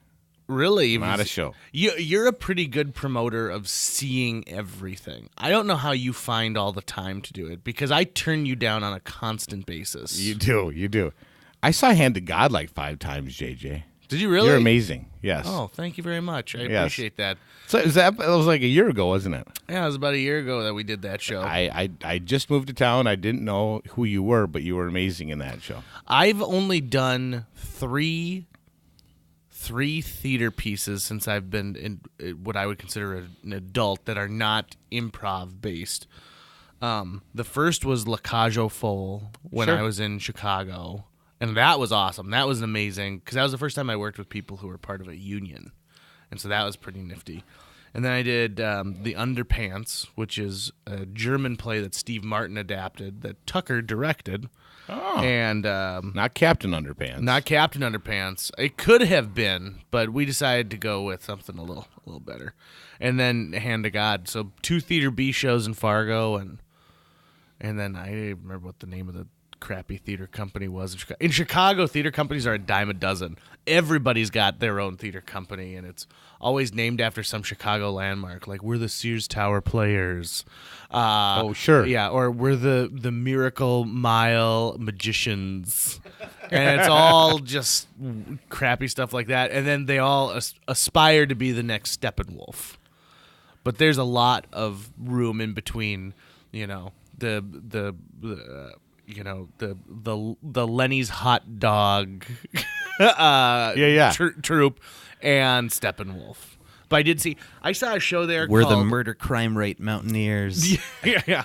Really? Not a show. You're a pretty good promoter of seeing everything. I don't know how you find all the time to do it, because I turn you down on a constant basis. You do. I saw Hand to God like 5 times, JJ. Did you really? You're amazing. Yes. Oh, thank you very much. I appreciate that. So it was like a year ago, wasn't it? Yeah, it was about a year ago that we did that show. I just moved to town. I didn't know who you were, but you were amazing in that show. I've only done three theater pieces since I've been in what I would consider an adult that are not improv based. The first was La Cage aux Folles when I was in Chicago, and that was awesome. That was amazing, because that was the first time I worked with people who were part of a union, and so that was pretty nifty. And then I did The Underpants, which is a German play that Steve Martin adapted that Tucker directed. Oh. And Not Captain Underpants. not Captain Underpants. It could have been, but we decided to go with something a little better. And then Hand to God. So 2 Theater B shows in Fargo, and then I didn't remember what the name of the crappy theater company was. In Chicago, theater companies are a dime a dozen. Everybody's got their own theater company, and it's always named after some Chicago landmark, like we're the Sears Tower Players. Oh, sure. Yeah, or we're the Miracle Mile Magicians. And it's all just crappy stuff like that. And then they all aspire to be the next Steppenwolf. But there's a lot of room in between, the Lenny's hot dog troop and Steppenwolf. But I saw a show there We're called the murder crime rate mountaineers. yeah.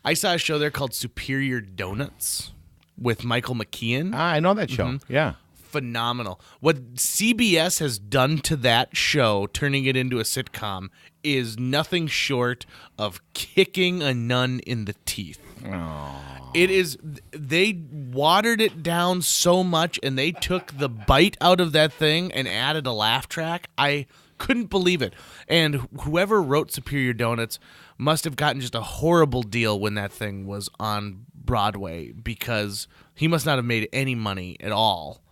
I saw a show there called Superior Donuts with Michael McKean. I know that show. Yeah. Phenomenal. What CBS has done to that show, turning it into a sitcom, is nothing short of kicking a nun in the teeth. It is. They watered it down so much, and they took the bite out of that thing and added a laugh track. I couldn't believe it. And whoever wrote Superior Donuts must have gotten just a horrible deal when that thing was on Broadway, because he must not have made any money at all.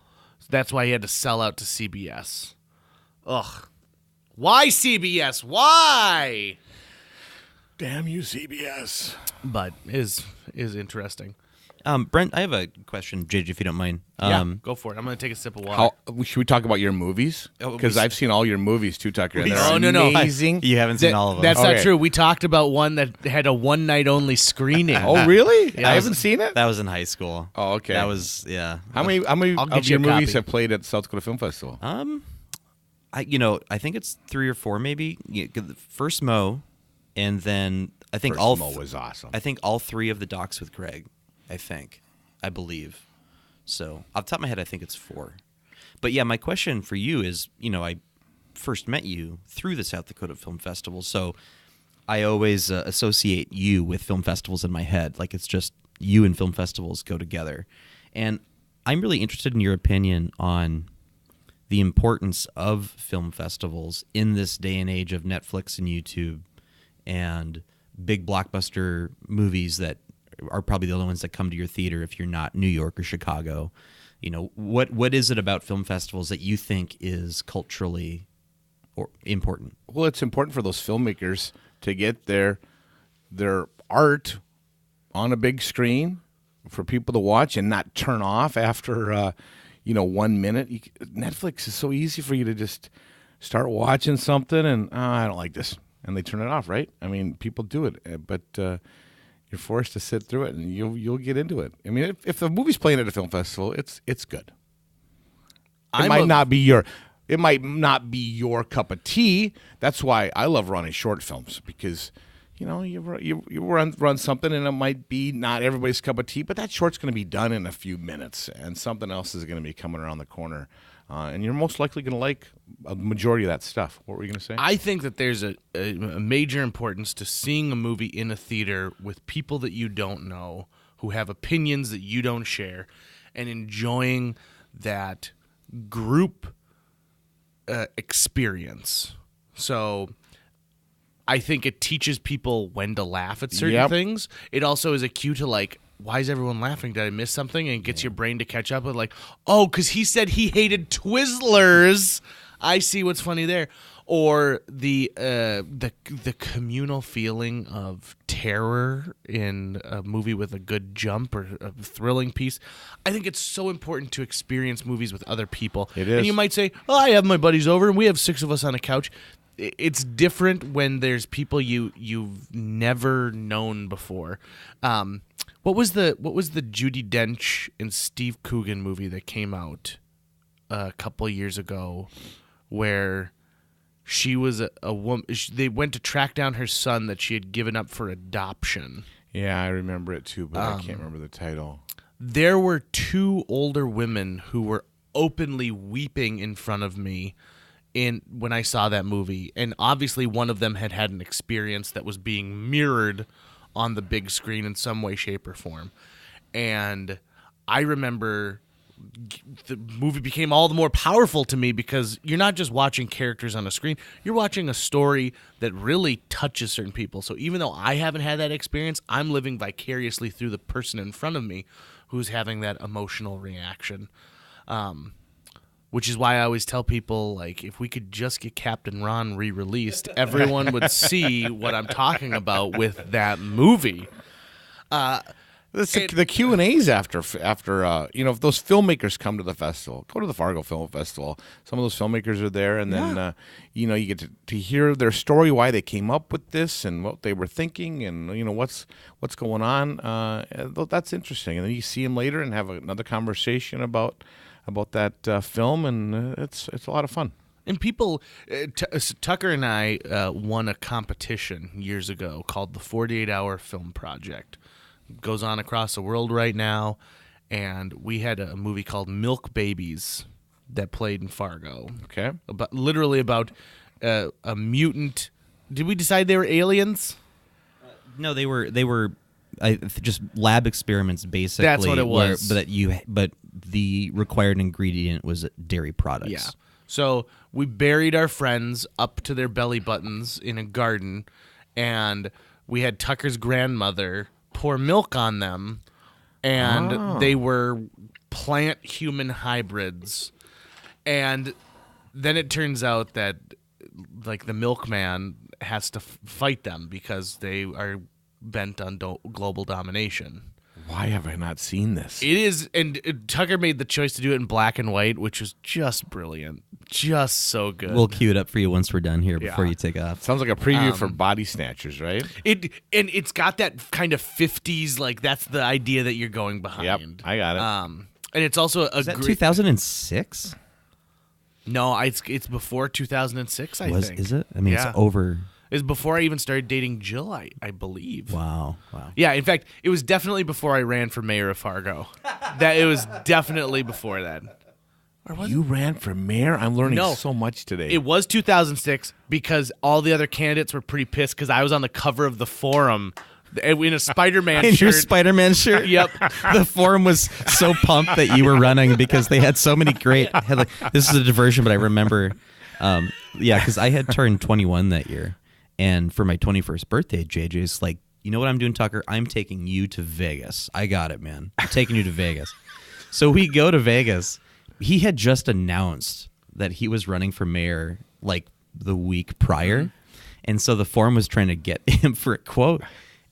That's why he had to sell out to CBS. Ugh. Why CBS? Why? Damn you, CBS. But is interesting. Brent, I have a question, JJ, if you don't mind. Go for it. I'm going to take a sip of water. Should we talk about your movies? Because I've seen all your movies too, Tucker. And Oh, they're no. amazing. You haven't seen all of them. That's Okay. not true. We talked about one that had a one-night-only screening. Oh, really? Yeah. I haven't seen it? That was in high school. Oh, okay. That was, yeah. How many I'll get of you your a movies copy. have played at South Dakota Film Festival? I think it's 3 or 4 maybe. First Mo, and then I think First all Mo was awesome. I think all 3 of the docs with Greg. I believe. So off the top of my head, I think it's 4. But yeah, my question for you is, I first met you through the South Dakota Film Festival, so I always associate you with film festivals in my head. Like, it's just you and film festivals go together. And I'm really interested in your opinion on the importance of film festivals in this day and age of Netflix and YouTube and big blockbuster movies that are probably the only ones that come to your theater if you're not New York or Chicago. What is it about film festivals that you think is culturally important? Well, it's important for those filmmakers to get their art on a big screen for people to watch and not turn off after 1 minute. Netflix is so easy for you to just start watching something and I don't like this, and they turn it off, right? I mean, people do it, but you're forced to sit through it, and you'll get into it. I mean, if the movie's playing at a film festival, it's good. It might not be your cup of tea. That's why I love running short films, because you run something and it might be not everybody's cup of tea, but that short's going to be done in a few minutes, and something else is going to be coming around the corner, and you're most likely going to like a majority of that stuff. What were you going to say? I think that there's a major importance to seeing a movie in a theater with people that you don't know, who have opinions that you don't share, and enjoying that group experience. So I think it teaches people when to laugh at certain things. It also is a cue to, like, why is everyone laughing? Did I miss something? And it gets your brain to catch up with, like, oh, because he said he hated Twizzlers. I see what's funny there. Or the communal feeling of terror in a movie with a good jump or a thrilling piece. I think it's so important to experience movies with other people. It is. And you might say, oh, I have my buddies over and we have 6 of us on a couch. It's different when there's people you've never known before. What was the Judi Dench and Steve Coogan movie that came out a couple years ago, where she was a woman? They went to track down her son that she had given up for adoption. Yeah, I remember it too, but I can't remember the title. There were 2 older women who were openly weeping in front of me when I saw that movie, and obviously one of them had an experience that was being mirrored on the big screen in some way, shape, or form. And I remember the movie became all the more powerful to me because you're not just watching characters on a screen, you're watching a story that really touches certain people. So even though I haven't had that experience, I'm living vicariously through the person in front of me who's having that emotional reaction. Which is why I always tell people, like, if we could just get Captain Ron re-released, everyone would see what I'm talking about with that movie. The Q&As after if those filmmakers come to the festival, go to the Fargo Film Festival. Some of those filmmakers are there, and then you get to hear their story, why they came up with this, and what they were thinking, and what's going on. That's interesting, and then you see them later and have another conversation about that film, and it's a lot of fun. And people, Tucker and I won a competition years ago called the 48-Hour Film Project. It goes on across the world right now, and we had a movie called Milk Babies that played in Fargo. Okay. Literally about a mutant. Did we decide they were aliens? No, they were just lab experiments, basically. That's what it was. But the required ingredient was dairy products. Yeah. So we buried our friends up to their belly buttons in a garden, and we had Tucker's grandmother pour milk on them, and they were plant-human hybrids. And then it turns out that, like, the milkman has to fight them because they are bent on global domination. Why have I not seen this? It is, and Tucker made the choice to do it in black and white, which was just brilliant, just so good. We'll cue it up for you once we're done here before you take off. Sounds like a preview for Body Snatchers, right? It's got that kind of 50s, like that's the idea that you're going behind. Yep, I got it. And it's also Is that 2006? No, it's before 2006. I think. Is it? I mean, it's over. It's before I even started dating Jill, I believe. Wow. Yeah, in fact, it was definitely before I ran for mayor of Fargo. It was definitely before that. You ran for mayor? I'm learning so much today. It was 2006 because all the other candidates were pretty pissed because I was on the cover of the Forum in a Spider-Man shirt. In your Spider-Man shirt? Yep. The Forum was so pumped that you were running because they had so many great... This is a diversion, but I remember... because I had turned 21 that year. And for my 21st birthday, JJ's like, you know what I'm doing, Tucker? I'm taking you to Vegas. I got it, man. I'm taking you to Vegas. So we go to Vegas. He had just announced that he was running for mayor like the week prior. And so the Forum was trying to get him for a quote.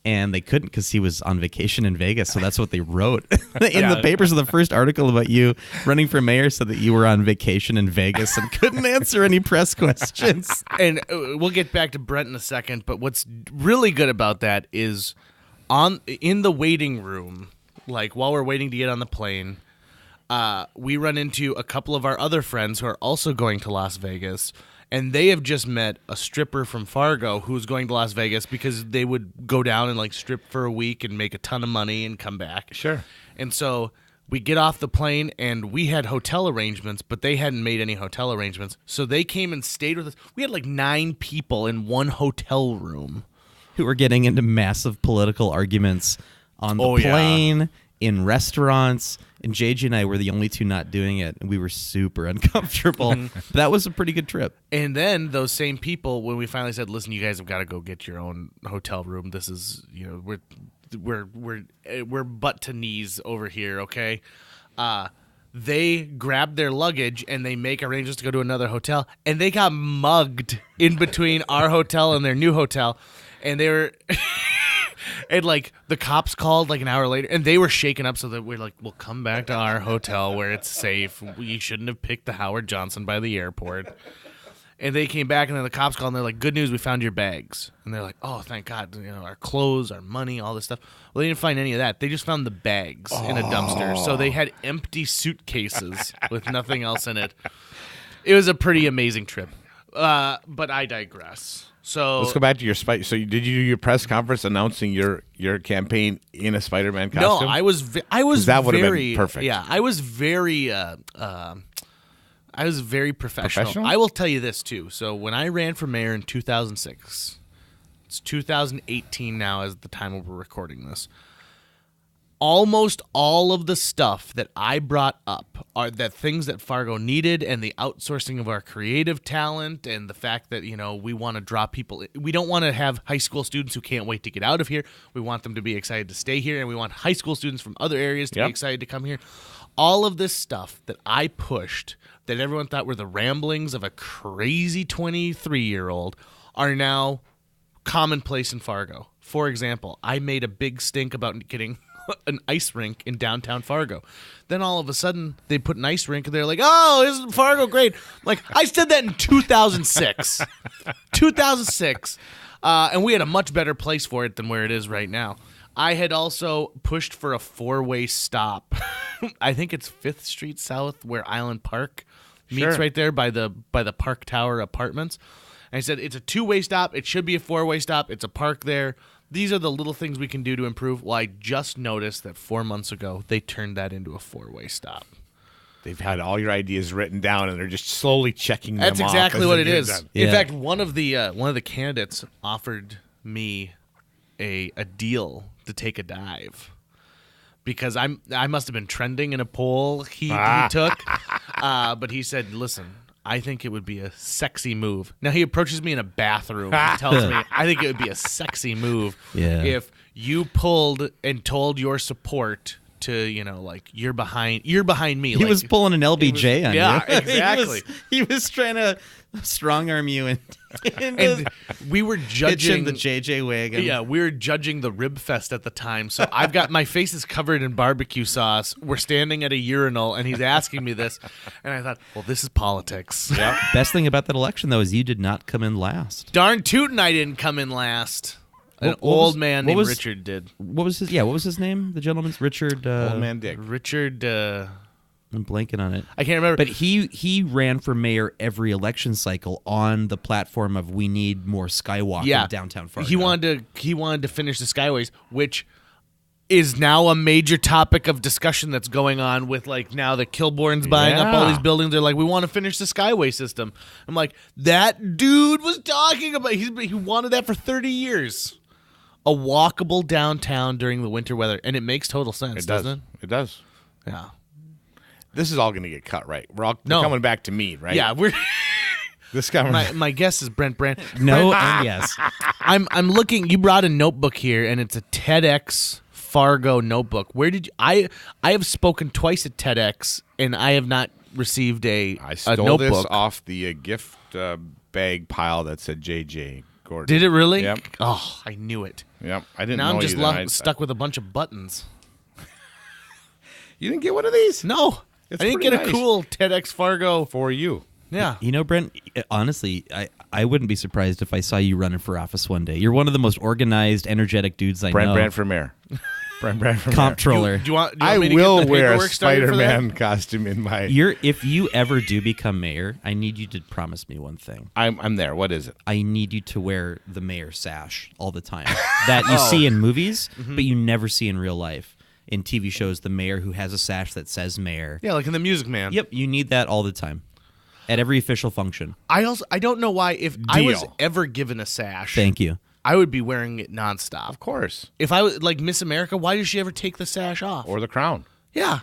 And they couldn't because he was on vacation in Vegas. So that's what they wrote in the papers. The first article about you running for mayor said that you were on vacation in Vegas and couldn't answer any press questions. And we'll get back to Brent in a second. But what's really good about that is in the waiting room, like while we're waiting to get on the plane, we run into a couple of our other friends who are also going to Las Vegas. And they have just met a stripper from Fargo who's going to Las Vegas because they would go down and like strip for a week and make a ton of money and come back. Sure. And so we get off the plane and we had hotel arrangements, but they hadn't made any hotel arrangements. So they came and stayed with us. We had like 9 people in one hotel room. Who were getting into massive political arguments on the plane, in restaurants. And JJ and I were the only two not doing it, and we were super uncomfortable. But that was a pretty good trip. And then those same people, when we finally said, "Listen, you guys have got to go get your own hotel room. This is, we're butt to knees over here, okay?" They grabbed their luggage and they make arrangements to go to another hotel, and they got mugged in between our hotel and their new hotel, and they were. And, like, the cops called, like, an hour later, and they were shaken up so that we're like, we'll come back to our hotel where it's safe. You shouldn't have picked the Howard Johnson by the airport. And they came back, and then the cops called, and they're like, good news, we found your bags. And they're like, oh, thank God. Our clothes, our money, all this stuff. Well, they didn't find any of that. They just found the bags in a dumpster. So they had empty suitcases with nothing else in it. It was a pretty amazing trip. But I digress. So let's go back to your Spider. So did you do your press conference announcing your campaign in a Spider-Man costume? No, I was that would have been perfect. Yeah, I was very. I was very professional. I will tell you this, too. So when I ran for mayor in 2006, it's 2018 now as the time we're recording this, almost all of the stuff that I brought up are that things that Fargo needed, and the outsourcing of our creative talent, and the fact that, we want to draw people. We don't want to have high school students who can't wait to get out of here. We want them to be excited to stay here, and we want high school students from other areas to be excited to come here. All of this stuff that I pushed that everyone thought were the ramblings of a crazy 23-year-old are now commonplace in Fargo. For example, I made a big stink about getting an ice rink in downtown Fargo. Then all of a sudden, they put an ice rink, and they're like, oh, isn't Fargo great? Like, I said that in 2006. 2006. And we had a much better place for it than where it is right now. I had also pushed for a 4-way stop. I think it's 5th Street South where Island Park meets right there by the Park Tower Apartments. And I said, it's a 2-way stop. It should be a 4-way stop. It's a park there. These are the little things we can do to improve. Well, I just noticed that 4 months ago, they turned that into a 4-way stop. They've had all your ideas written down, and they're just slowly checking them off. That's exactly what it is. Yeah. In fact, one of the candidates offered me a deal to take a dive because I must have been trending in a poll he took, but he said, "Listen, I think it would be a sexy move." Now he approaches me in a bathroom and tells me, "I think it would be a sexy move if you pulled and told your support to, you're behind me." He was pulling an LBJ on you. Yeah, exactly. He was trying to strong arm you and we were judging the JJ wagon. Yeah, we were judging the Rib Fest at the time. So I've got my face is covered in barbecue sauce. We're standing at a urinal, and he's asking me this, and I thought, well, this is politics. Yep. Best thing about that election, though, is you did not come in last. Darn tootin', I didn't come in last. An old man named Richard did. What was his name? The gentleman's Richard. Old man Dick. Richard. I'm blanking on it. I can't remember. But he ran for mayor every election cycle on the platform of we need more skywalk in downtown Fargo. He wanted to finish the Skyways, which is now a major topic of discussion that's going on with, like, now the Kilbourne's buying up all these buildings. They're like, we want to finish the Skyway system. I'm like, that dude was talking about he wanted that for 30 years. A walkable downtown during the winter weather, and it makes total sense, doesn't it? It does. Yeah. This is all going to get cut, right? We're coming back to me, right? Yeah, we're. This guy. My guess is Brent Brandt. No, and yes. I'm looking. You brought a notebook here, and it's a TEDx Fargo notebook. Where did you? I have spoken twice at TEDx, and I have not received a notebook. I stole this off the gift bag pile that said JJ Gordon. Did it really? Yep. Oh, I knew it. Yep. I didn't now know I'm just you stuck with a bunch of buttons. You didn't get one of these? No. It's I didn't get a cool TEDx Fargo. For you. Yeah. You know, Brent, honestly, I wouldn't be surprised if I saw you running for office one day. You're one of the most organized, energetic dudes I know. Brent Brandt for mayor. Brent Brandt for mayor. Comptroller. Do you want I me to will get the wear a paperwork started for that? Spider-Man costume in my... If you ever do become mayor, I need you to promise me one thing. I'm there. What is it? I need you to wear the mayor sash all the time that you see in movies, but you never see in real life. In TV shows, the mayor who has a sash that says mayor. Yeah, like in The Music Man. Yep, you need that all the time at every official function. I don't know why if I was ever given a sash. Thank you. I would be wearing it nonstop. Of course. If I was like Miss America, why does she ever take the sash off? Or the crown. Yeah.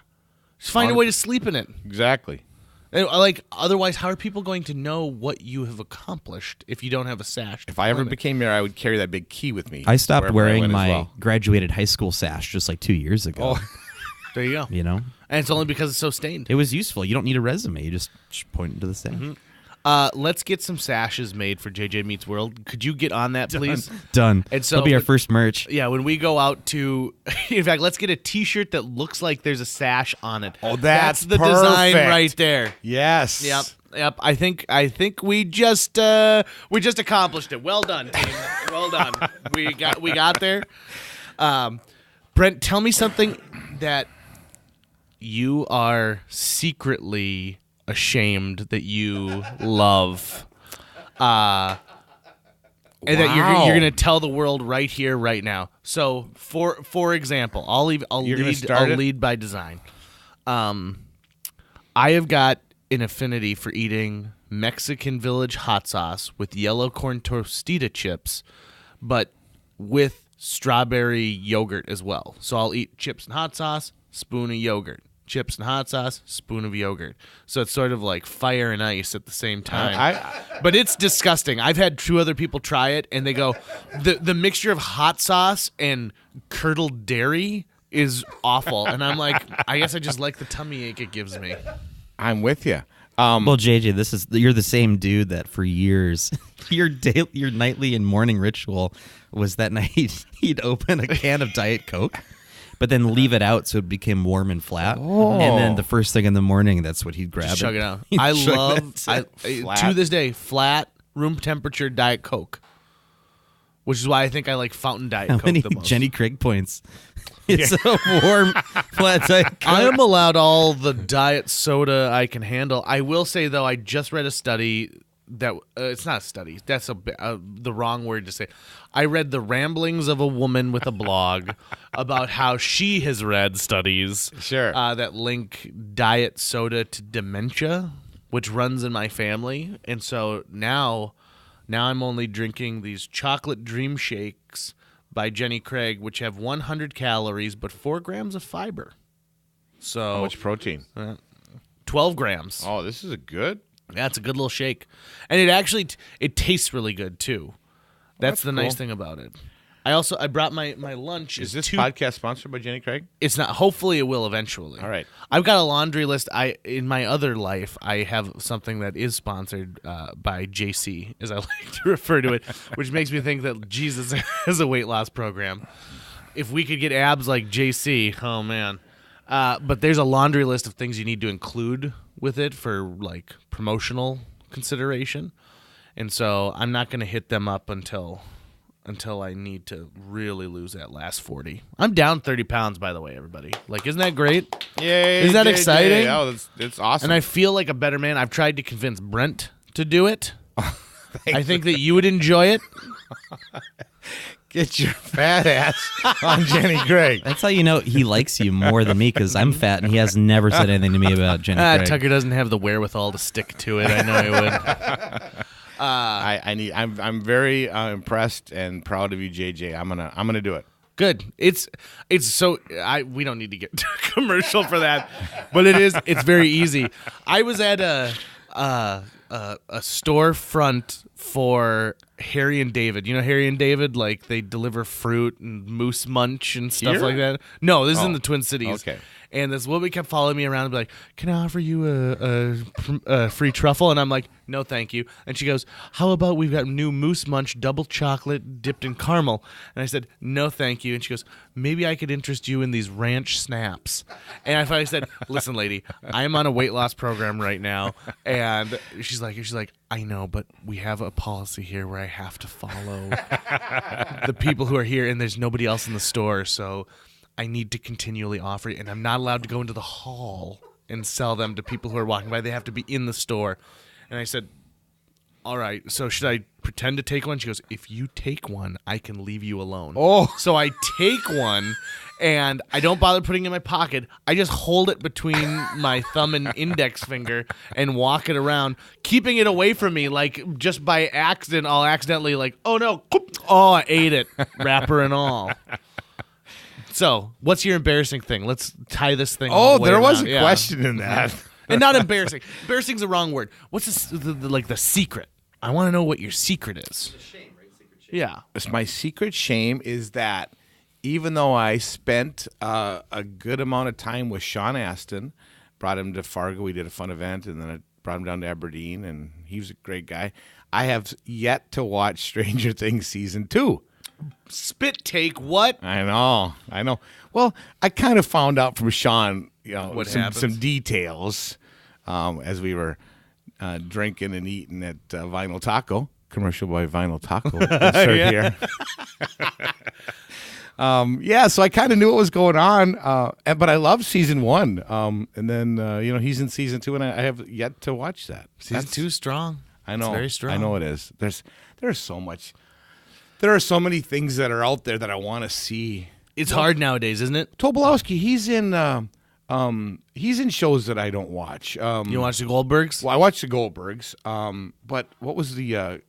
Just find a way to sleep in it. Exactly. And, like, otherwise, how are people going to know what you have accomplished if you don't have a sash? If I ever became mayor, I would carry that big key with me. I stopped wearing my well. graduated high school sash just like 2 years ago. Oh. There you go. You know? And it's only because it's so stained. It was useful. You don't need a resume. You just point to the sash. Let's get some sashes made for JJ Meets World. Could you get on that, please? Done. And so that'll be our first merch. Yeah, when we go out to, in fact, let's get a T-shirt that looks like there's a sash on it. Oh, that's the perfect. design right there. Yes. Yep. I think we just accomplished it. Well done, team. Well done. We got there. Brent, tell me something that you are secretly ashamed that you love, and that you're going to tell the world right here, right now. So, for example, I'll lead by design. I have got an affinity for eating Mexican Village hot sauce with yellow corn tortilla chips, but with strawberry yogurt as well. So I'll eat chips and hot sauce, spoon of yogurt. Chips and hot sauce, spoon of yogurt. So it's sort of like fire and ice at the same time. But it's disgusting. I've had 2 other people try it, and they go, the mixture of hot sauce and curdled dairy is awful. And I'm like, I guess I just like the tummy ache it gives me. I'm with you. Well, JJ, you're the same dude that for years your nightly and morning ritual was that night he'd open a can of Diet Coke, but then leave it out so it became warm and flat. And then the first thing in the morning, that's what he'd grab. Just chug it out. Flat. To this day, flat, room temperature Diet Coke. Which is why I think I like fountain Diet How Coke many the most. Jenny Craig points? It's a warm, flat Diet Coke. I am allowed all the diet soda I can handle. I will say, though, I just read a study that it's not a study. That's the wrong word to say. I read the ramblings of a woman with a blog about how she has read studies that link diet soda to dementia, which runs in my family. And so now I'm only drinking these chocolate dream shakes by Jenny Craig, which have 100 calories but 4 grams of fiber. So How much protein? 12 grams. Oh, this is a good. Yeah, it's a good little shake. And it actually it tastes really good too. That's the nice thing about it. I brought my lunch. Is this podcast sponsored by Jenny Craig? It's not. Hopefully, it will eventually. All right. I've got a laundry list. In my other life, I have something that is sponsored by JC, as I like to refer to it, which makes me think that Jesus has a weight loss program. If we could get abs like JC, oh man. But there's a laundry list of things you need to include with it for like promotional consideration, and so I'm not going to hit them up until I need to really lose that last 40. I'm down 30 pounds, by the way, everybody. Like, isn't that great? Yay! Isn't that exciting? Oh, it's awesome. And I feel like a better man. I've tried to convince Brent to do it. I think that you would enjoy it. Get your fat ass on Jenny Craig. That's how you know he likes you more than me, because I'm fat and he has never said anything to me about Jenny Craig. Tucker doesn't have the wherewithal to stick to it. I know he would. I'm very impressed and proud of you, JJ. I'm gonna do it. Good. It's so we don't need to get to a commercial for that, but it's very easy. I was at a storefront for Harry and David. You know Harry and David, like they deliver fruit and Moose Munch and stuff like that. No, this is in the Twin Cities. Okay. And this woman kept following me around and be like, "Can I offer you a free truffle?" And I'm like, "No, thank you." And she goes, "How about we've got new Moose Munch double chocolate dipped in caramel?" And I said, "No, thank you." And she goes, "Maybe I could interest you in these ranch snaps." And I finally said, "Listen, lady, I'm on a weight loss program right now." And she's like, "I know, but we have a policy here where I have to follow the people who are here, and there's nobody else in the store, so I need to continually offer it, and I'm not allowed to go into the hall and sell them to people who are walking by. They have to be in the store." And I said, "All right, so should I pretend to take one?" She goes, "If you take one, I can leave you alone." Oh. So I take one, and I don't bother putting it in my pocket. I just hold it between my thumb and index finger and walk it around, keeping it away from me, like just by accident. I'll accidentally like, "Oh no, oh, I ate it," wrapper and all. So, what's your embarrassing thing? Let's tie this thing. Oh, there was around. a question in that. And not embarrassing. Embarrassing's the wrong word. What's the secret? I want to know what your secret is. It's a shame, right? Secret shame. Yeah. My secret shame is that even though I spent a good amount of time with Sean Astin, brought him to Fargo, we did a fun event, and then I brought him down to Aberdeen, and he was a great guy. I have yet to watch Stranger Things Season 2. Spit take, what? I know. Well, I kind of found out from Sean, some details as we were drinking and eating at Vinyl Taco. Commercial by Vinyl Taco. Insert here. So I kind of knew what was going on, but I love Season 1. And then, he's in Season 2, and I have yet to watch that. Season 2 is strong. I know. It's very strong. I know it is. There's so much. There are so many things that are out there that I want to see. It's hard nowadays, isn't it? Tobolowsky, he's in He's in shows that I don't watch. You watch the Goldbergs? Well, I watch the Goldbergs. But what was the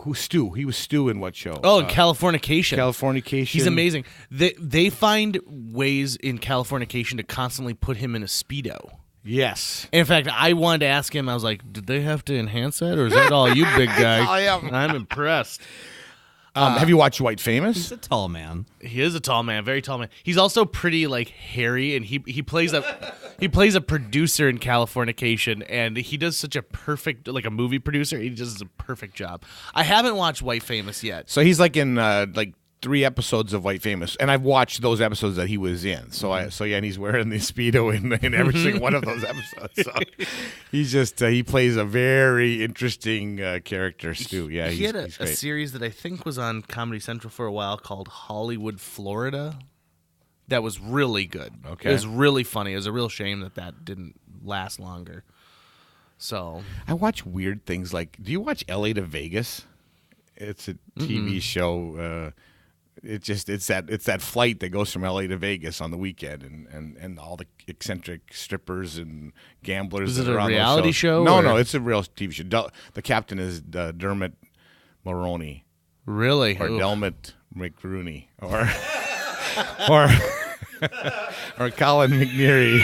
who's Stu? He was Stu in what show? Oh, in Californication. Californication. He's amazing. They find ways in Californication to constantly put him in a Speedo. Yes. In fact, I wanted to ask him, I was like, did they have to enhance that, or is that all you, big guy? all him. I'm impressed. Have you watched White Famous? He's a tall man. He is a tall man, very tall man. He's also pretty like hairy, and he plays a producer in Californication, and he does such a perfect like a movie producer. He does a perfect job. I haven't watched White Famous yet. So he's like in like 3 episodes of White Famous, and I've watched those episodes that he was in. So and he's wearing the Speedo in every single one of those episodes. So he's just he plays a very interesting character, Stu. Yeah, he had he's a great. series that I think was on Comedy Central for a while called Hollywood, Florida. That was really good. Okay. It was really funny. It was a real shame that didn't last longer. So I watch weird things like. Do you watch LA to Vegas? It's a TV show. It's that flight that goes from LA to Vegas on the weekend, and all the eccentric strippers and gamblers. Is it that are a on those reality shows. show, No, or- no, it's a real TV show. The captain is Dermot Mulroney really, or Ooh. Delmot McRooney or or Colin McNeary.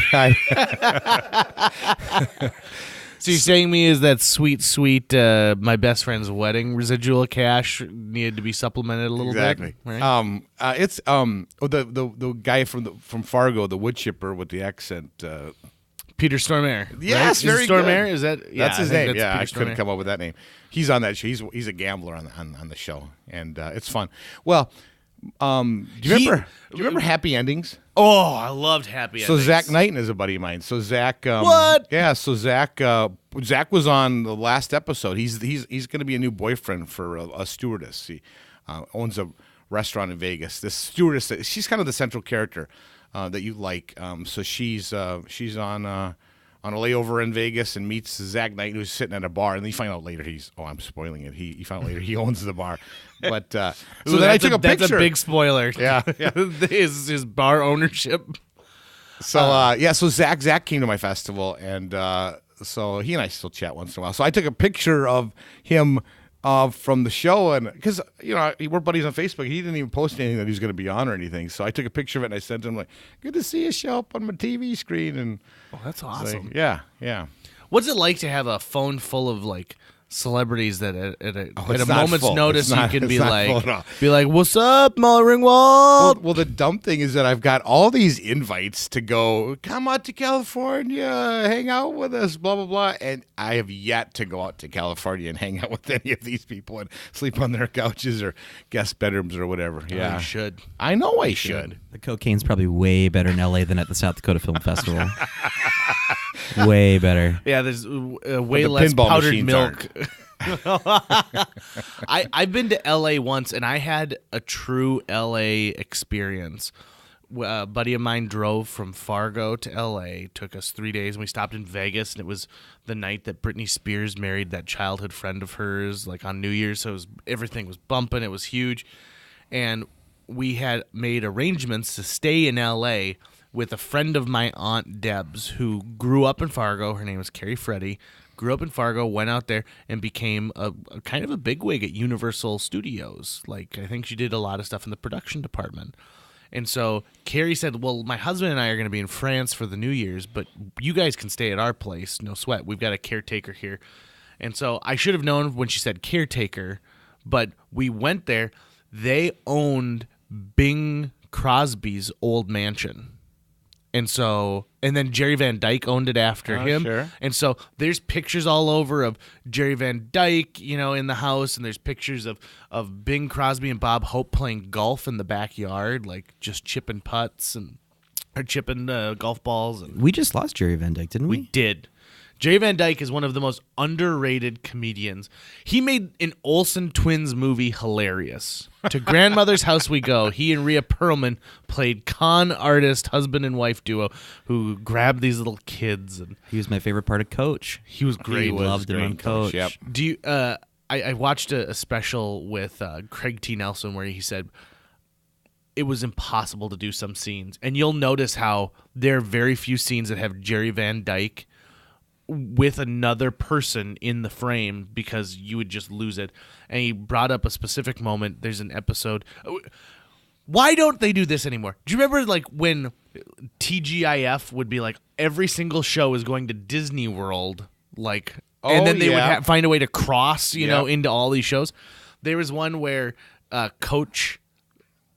So you're saying me is that sweet my best friend's wedding residual cash needed to be supplemented a little Exactly. bit? Right? It's the guy from Fargo, the wood chipper with the accent. Peter Stormare. Yes, right? very is it Stormare? good. Is that? Yeah, That's his I think name. that's Yeah, I Peter couldn't Stormare. come up with that name. He's on that show. He's a gambler on the show, and it's fun. Well, do you remember Happy Endings? Oh, I loved Happy So Endings. Zach Knighton is a buddy of mine. So Zach, What? Yeah. So Zach was on the last episode. He's going to be a new boyfriend for a stewardess. He owns a restaurant in Vegas. This stewardess, she's kind of the central character that you like. So she's on a layover in Vegas and meets Zach Knighton, who's sitting at a bar, and then you find out later I'm spoiling it. You find out later he owns the bar. But so Ooh, then I took a That's picture. a big spoiler. Yeah. his bar ownership. So so Zach came to my festival, and so he and I still chat once in a while. So I took a picture of him from the show, and because we're buddies on Facebook, he didn't even post anything that he was going to be on or anything. So I took a picture of it and I sent him like, "Good to see you show up on my TV screen." And Oh, that's so, awesome. yeah. What's it like to have a phone full of like celebrities that at a it's not moment's full. notice It's not- you can it's not full at all. be like, "What's up, Molly Ringwald?" Well, the dumb thing is that I've got all these invites to go, come out to California, hang out with us, blah, blah, blah. And I have yet to go out to California and hang out with any of these people and sleep on their couches or guest bedrooms or whatever. Yeah. You should. I know I should. The cocaine's probably way better in LA than at the South Dakota Film Festival. Way better. Yeah, there's way the less pinball powdered machines milk. I've been to LA once, and I had a true LA experience. A buddy of mine drove from Fargo to LA, took us 3 days, and we stopped in Vegas, and it was the night that Britney Spears married that childhood friend of hers, like on New Year's, so everything was bumping, it was huge, and we had made arrangements to stay in LA with a friend of my Aunt Deb's who grew up in Fargo. Her name was Carrie Freddy. Grew up in Fargo, went out there, and became a kind of a bigwig at Universal Studios. Like, I think she did a lot of stuff in the production department. And so Carrie said, well, my husband and I are going to be in France for the New Year's, but you guys can stay at our place. No sweat. We've got a caretaker here. And so I should have known when she said caretaker, but we went there. They owned Bing Crosby's old mansion. And then Jerry Van Dyke owned it after him. Sure. And so there's pictures all over of Jerry Van Dyke, in the house, and there's pictures of Bing Crosby and Bob Hope playing golf in the backyard, like just chipping putts or chipping golf balls. And We just lost Jerry Van Dyke, didn't we? we did. Jerry Van Dyke is one of the most underrated comedians. He made an Olsen Twins movie hilarious. To Grandmother's House We Go, he and Rhea Perlman played con artist husband and wife duo who grabbed these little kids, and He was my favorite part of Coach. he was great. Loved him on Coach. Yep. Do you? I watched a special with Craig T. Nelson where he said, it was impossible to do some scenes. And you'll notice how there are very few scenes that have Jerry Van Dyke with another person in the frame because you would just lose it. And he brought up a specific moment. There's an episode. Why don't they do this anymore? Do you remember like when TGIF would be like every single show is going to Disney World, like, and then they would find a way to cross, you know, into all these shows. There was one where Coach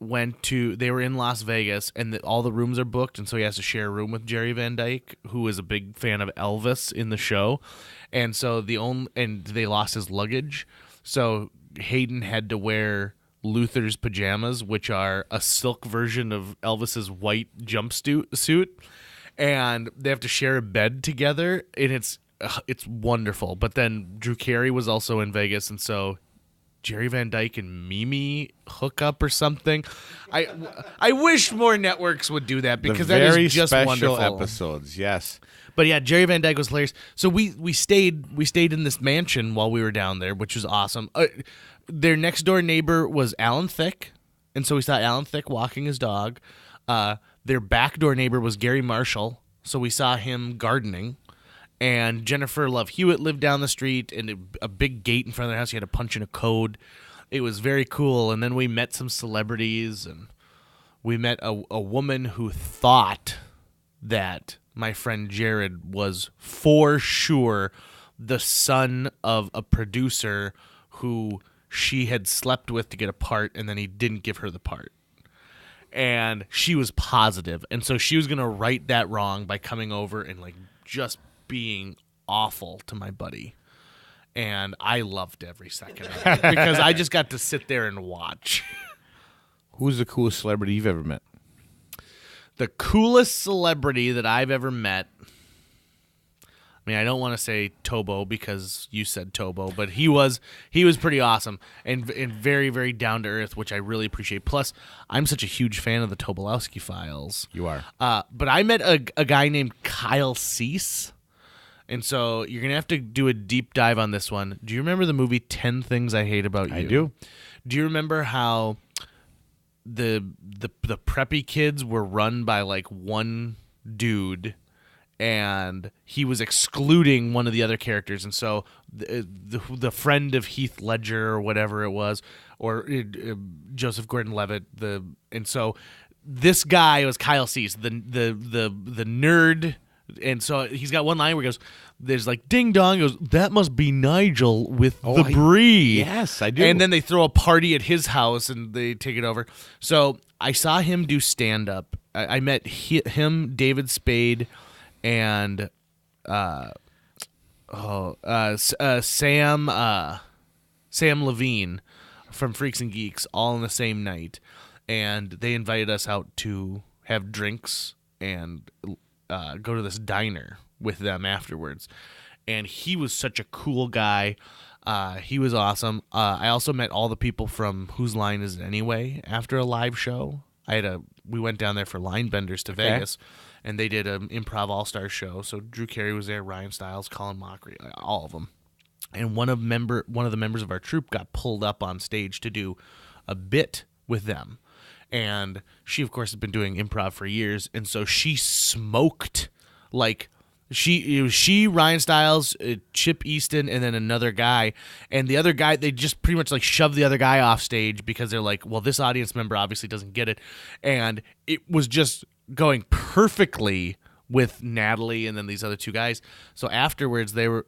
they were in Las Vegas, and all the rooms are booked, and so he has to share a room with Jerry Van Dyke, who is a big fan of Elvis in the show, and so they lost his luggage, so Hayden had to wear Luther's pajamas, which are a silk version of Elvis's white jumpsuit, and they have to share a bed together, and it's wonderful. But then Drew Carey was also in Vegas, and so Jerry Van Dyke and Mimi hook up or something. I wish more networks would do that because that is just special wonderful episodes. Yes, but yeah, Jerry Van Dyke was hilarious. So we stayed in this mansion while we were down there, which was awesome. Their next door neighbor was Alan Thicke, and so we saw Alan Thicke walking his dog. Their back door neighbor was Gary Marshall, so we saw him gardening. And Jennifer Love Hewitt lived down the street, and a big gate in front of their house. You had to punch in a code. It was very cool. And then we met some celebrities, and we met a woman who thought that my friend Jared was for sure the son of a producer who she had slept with to get a part, and then he didn't give her the part. And she was positive. And so she was going to right that wrong by coming over and like just being awful to my buddy, and I loved every second of it because I just got to sit there and watch. Who's the coolest celebrity you've ever met? The coolest celebrity that I've ever met, I mean, I don't want to say Tobo because you said Tobo, but he was pretty awesome and very, very down to earth, which I really appreciate. Plus, I'm such a huge fan of the Tobolowsky Files. You are. But I met a guy named Kyle Cease. And so you're going to have to do a deep dive on this one. Do you remember the movie 10 Things I Hate About You? I do. Do you remember how the preppy kids were run by like one dude, and he was excluding one of the other characters? And so the friend of Heath Ledger or whatever it was, or Joseph Gordon-Levitt, and so this guy was Kyle Cease, the nerd. And so he's got one line where he goes, there's like ding dong, he goes, that must be Nigel with the brie. Yes, I do. And then they throw a party at his house and they take it over. So I saw him do stand up. I met him, David Spade, and Sam Levine from Freaks and Geeks all on the same night. And they invited us out to have drinks and go to this diner with them afterwards. And he was such a cool guy. He was awesome. I also met all the people from Whose Line Is It Anyway after a live show. We went down there for Line Benders to Vegas, and they did an improv all-star show. So Drew Carey was there, Ryan Stiles, Colin Mockery, all of them. And one of the members of our troupe got pulled up on stage to do a bit with them. And she, of course, has been doing improv for years, and so she smoked like she Ryan Stiles, Chip Easton, and then another guy. And the other guy, they just pretty much like shoved the other guy off stage because they're like, well, this audience member obviously doesn't get it. And it was just going perfectly with Natalie and then these other two guys. So afterwards, they were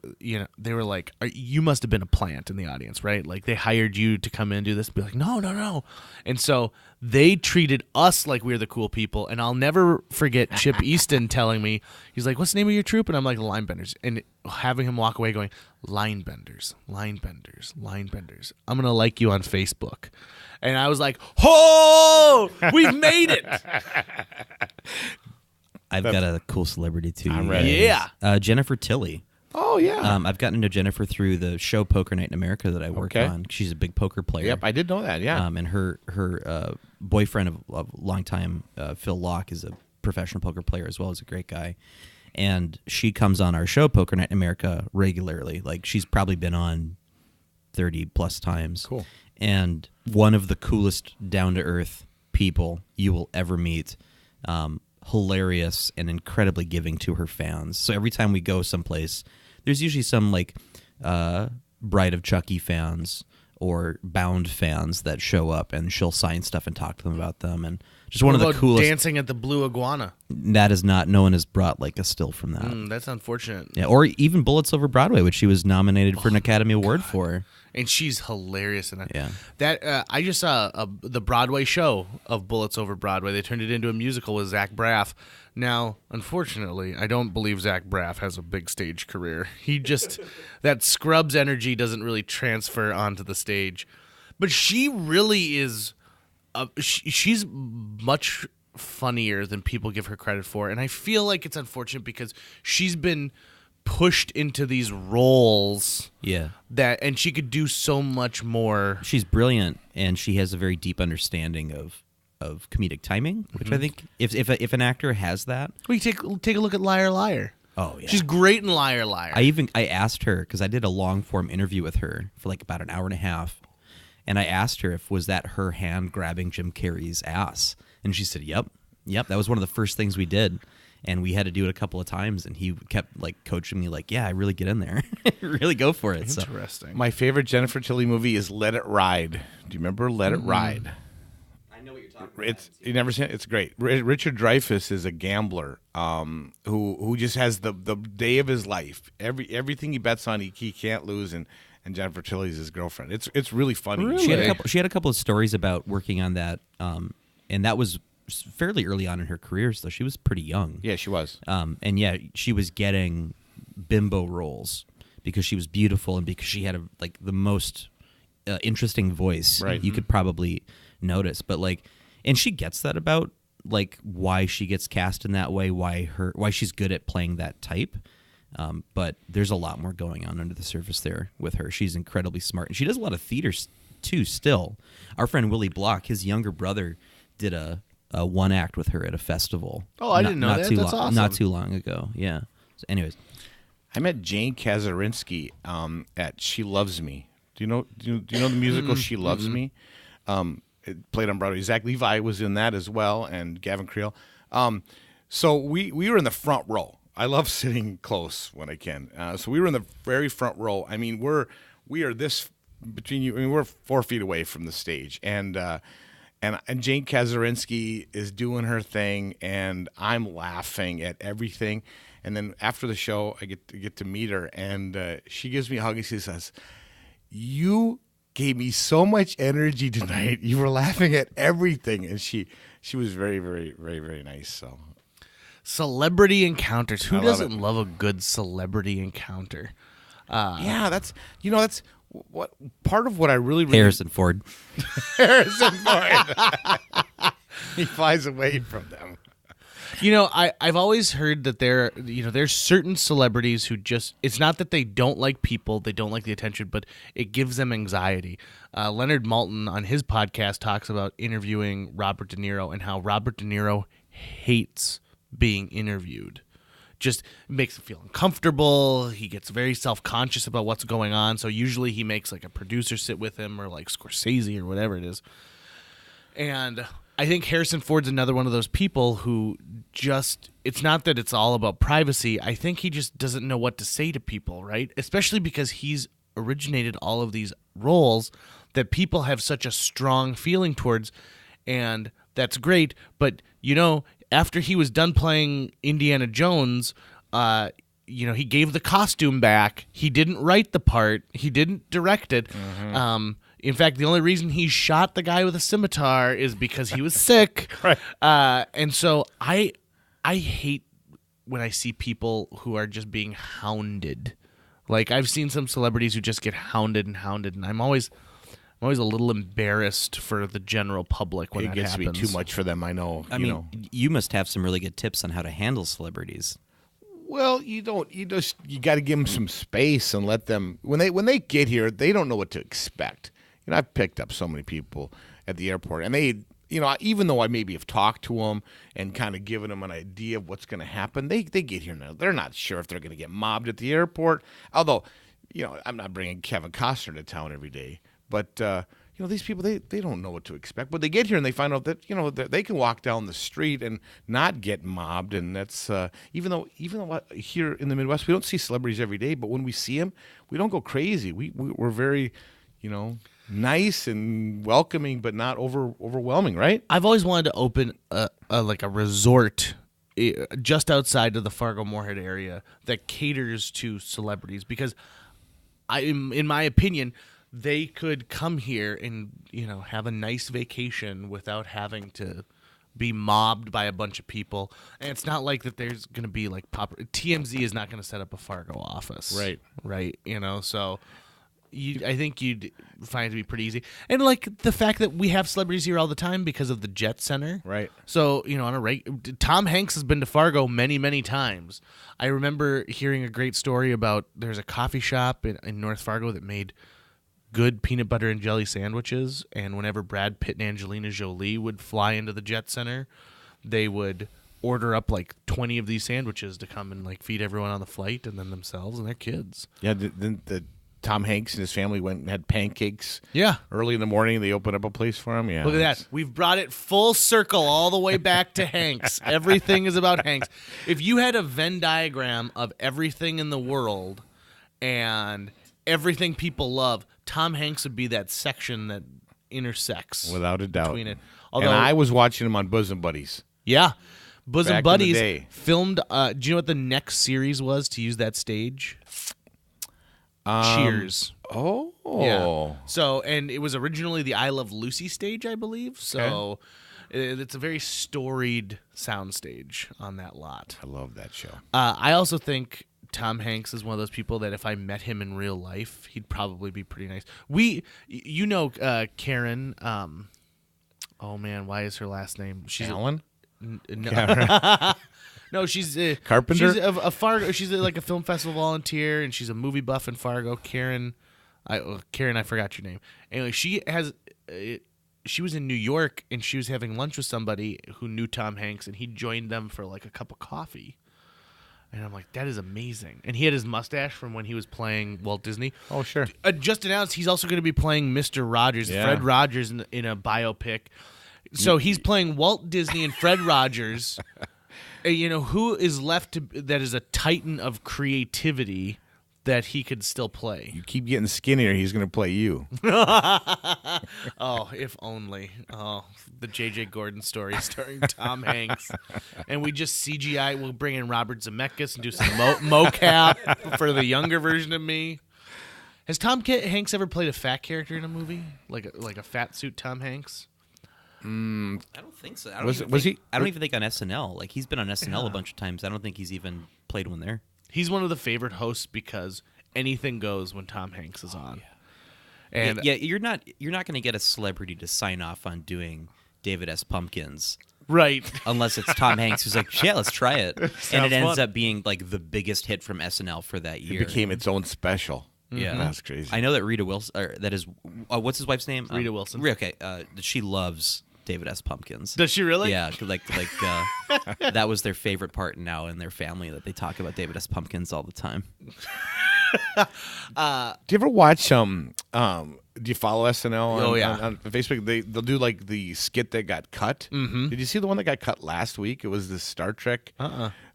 like, you must have been a plant in the audience, right? Like they hired you to come in and do this. Be like, no. And so they treated us like we were the cool people. And I'll never forget Chip Easton telling me, he's like, what's the name of your troupe? And I'm like, Line Benders. And having him walk away going, Line Benders. I'm going to like you on Facebook. And I was like, oh, we've made it. I've got a cool celebrity too. I'm ready. Yeah. Jennifer Tilly. Oh, yeah. I've gotten to know Jennifer through the show Poker Night in America that I work on. She's a big poker player. Yep, I did know that, yeah. And her boyfriend of a long time, Phil Locke, is a professional poker player as well as a great guy. And she comes on our show Poker Night in America regularly. Like she's probably been on 30 plus times. Cool. And one of the coolest down-to-earth people you will ever meet. Hilarious and incredibly giving to her fans. So every time we go someplace, there's usually some like Bride of Chucky fans or Bound fans that show up, and she'll sign stuff and talk to them about them. And just one of the coolest. Dancing at the Blue Iguana. That is not. No one has brought like a still from that. That's unfortunate. Yeah, or even Bullets Over Broadway, which she was nominated for an Academy Award for. And she's hilarious in that. Yeah. That I just saw the Broadway show of Bullets Over Broadway. They turned it into a musical with Zach Braff. Now, unfortunately, I don't believe Zach Braff has a big stage career. He just that Scrubs energy doesn't really transfer onto the stage. But she really is. She's much funnier than people give her credit for, and I feel like it's unfortunate because she's been pushed into these roles. Yeah. And she could do so much more. She's brilliant, and she has a very deep understanding of comedic timing, which I think if an actor has that. Well, you take a look at Liar Liar. Oh yeah, she's great in Liar Liar. I asked her because I did a long form interview with her for like about an hour and a half, and I asked her if was that her hand grabbing Jim Carrey's ass, and she said, "Yep, that was one of the first things we did." And we had to do it a couple of times, and he kept like coaching me, like, "Yeah, I really get in there, really go for it." Interesting. My favorite Jennifer Tilly movie is Let It Ride. Do you remember Let It Ride? I know what you're talking about. You never seen it? It's great. Richard Dreyfuss is a gambler who just has the day of his life. Everything he bets on, he can't lose, and Jennifer Tilly's his girlfriend. It's really funny. Really? She had a couple of stories about working on that, and that was fairly early on in her career, so she was pretty young. Yeah, she was. And yeah, she was getting bimbo roles because she was beautiful and because she had the most interesting voice. Right. You could probably notice, but and she gets that about why she gets cast in that way, why she's good at playing that type. But there's a lot more going on under the surface there with her. She's incredibly smart, and she does a lot of theater too. Still, our friend Willie Block, his younger brother, did a one act with her at a festival. Oh, I didn't know that. That's awesome. Not too long ago. Yeah. So anyways, I met Jane Kazarinsky at She Loves Me. Do you know the musical She Loves Me? It played on Broadway. Zach Levi was in that as well, and Gavin Creel. So we were in the front row. I love sitting close when I can. So we were in the very front row. I mean, we are this between you. I mean, we're 4 feet away from the stage, and Jane Kazarinsky is doing her thing, and I'm laughing at everything. And then after the show, I get to meet her, and she gives me a hug, and she says, "You gave me so much energy tonight. You were laughing at everything." And she was very, very, very, very nice. So, celebrity encounters. Who I love doesn't it. love a good celebrity encounter? yeah, that's what part of what I really Harrison Ford. Harrison Ford. He flies away from them. I've always heard that there's certain celebrities who just, it's not that they don't like people, they don't like the attention, but it gives them anxiety. Leonard Maltin on his podcast talks about interviewing Robert De Niro and how Robert De Niro hates being interviewed. Just makes him feel uncomfortable. He gets very self-conscious about what's going on. So usually he makes a producer sit with him, or Scorsese or whatever it is. And I think Harrison Ford's another one of those people who just, it's not that it's all about privacy. I think he just doesn't know what to say to people, right? Especially because he's originated all of these roles that people have such a strong feeling towards. And that's great. But, after he was done playing Indiana Jones, he gave the costume back. He didn't write the part. He didn't direct it. Mm-hmm. In fact, the only reason he shot the guy with a scimitar is because he was sick. Right. And so I hate when I see people who are just being hounded. I've seen some celebrities who just get hounded, and I'm always a little embarrassed for the general public when It that gets to happens. be too much for them. I know. I mean, you must have some really good tips on how to handle celebrities. Well, you don't. You got to give them some space and let them. When they get here, they don't know what to expect. I've picked up so many people at the airport, and they, even though I maybe have talked to them and kind of given them an idea of what's going to happen, they get here now. They're not sure if they're going to get mobbed at the airport. Although, I'm not bringing Kevin Costner to town every day, but these people, they don't know what to expect. But they get here and they find out that, that they can walk down the street and not get mobbed. And that's even though here in the Midwest, we don't see celebrities every day. But when we see them, we don't go crazy. We're very, nice and welcoming, but not overwhelming, right? I've always wanted to open a resort just outside of the Fargo-Moorhead area that caters to celebrities, because in my opinion, they could come here and have a nice vacation without having to be mobbed by a bunch of people. And it's not like that there's going to be like TMZ is not going to set up a Fargo office, right? So I think you'd find it to be pretty easy. And like the fact that we have celebrities here all the time because of the Jet Center. Right. So, Tom Hanks has been to Fargo many, many times. I remember hearing a great story about there's a coffee shop in North Fargo that made good peanut butter and jelly sandwiches. And whenever Brad Pitt and Angelina Jolie would fly into the Jet Center, they would order up like 20 of these sandwiches to come and like feed everyone on the flight and then themselves and their kids. Yeah, the Tom Hanks and his family went and had pancakes. Yeah. Early in the morning, they opened up a place for him. Yeah. Look at that. We've brought it full circle all the way back to Hanks. Everything is about Hanks. If you had a Venn diagram of everything in the world and everything people love, Tom Hanks would be that section that intersects. Without a doubt. Between it. And I was watching him on Bosom Buddies. Yeah. Bosom Back in the Buddies day. filmed. Do you know what the next series was to use that stage? Cheers. Oh. Yeah. So, and it was originally the I Love Lucy stage, I believe. So, it's a very storied soundstage on that lot. I love that show. I also think Tom Hanks is one of those people that if I met him in real life, he'd probably be pretty nice. Karen. Oh man, why is her last name? She's Alan. No. No, she's Carpenter. She's a Fargo. She's like a film festival volunteer, and she's a movie buff in Fargo. Karen, I forgot your name. Anyway, she was in New York, and she was having lunch with somebody who knew Tom Hanks, and he joined them for like a cup of coffee. And I'm like, that is amazing. And he had his mustache from when he was playing Walt Disney. Oh, sure. Just announced he's also going to be playing Mr. Rogers, Fred Rogers, in a biopic. So he's playing Walt Disney and Fred Rogers. Who is left that is a titan of creativity that he could still play? You keep getting skinnier, he's going to play you. Oh, if only. Oh, the J.J. Gordon story starring Tom Hanks. And we just CGI. We'll bring in Robert Zemeckis and do some mocap for the younger version of me. Has Tom Hanks ever played a fat character in a movie? Like a fat suit Tom Hanks? I don't think so. I don't even think on SNL. Like, he's been on SNL a bunch of times. I don't think he's even played one there. He's one of the favorite hosts because anything goes when Tom Hanks is on. Yeah. And you're not going to get a celebrity to sign off on doing David S. Pumpkins, right? Unless it's Tom Hanks who's like, yeah, let's try it, and it ends up being like the biggest hit from SNL for that year. It became its own special. Yeah, that's crazy. I know that Rita Wilson. That is, what's his wife's name? Rita Wilson. Okay, she loves David S. Pumpkins. Does she really? Yeah, like that was their favorite part now in their family, that they talk about David S. Pumpkins all the time. Do you ever watch do you follow SNL on Facebook? They'll do like the skit that got cut. Mm-hmm. Did you see the one that got cut last week? It was the Star Trek.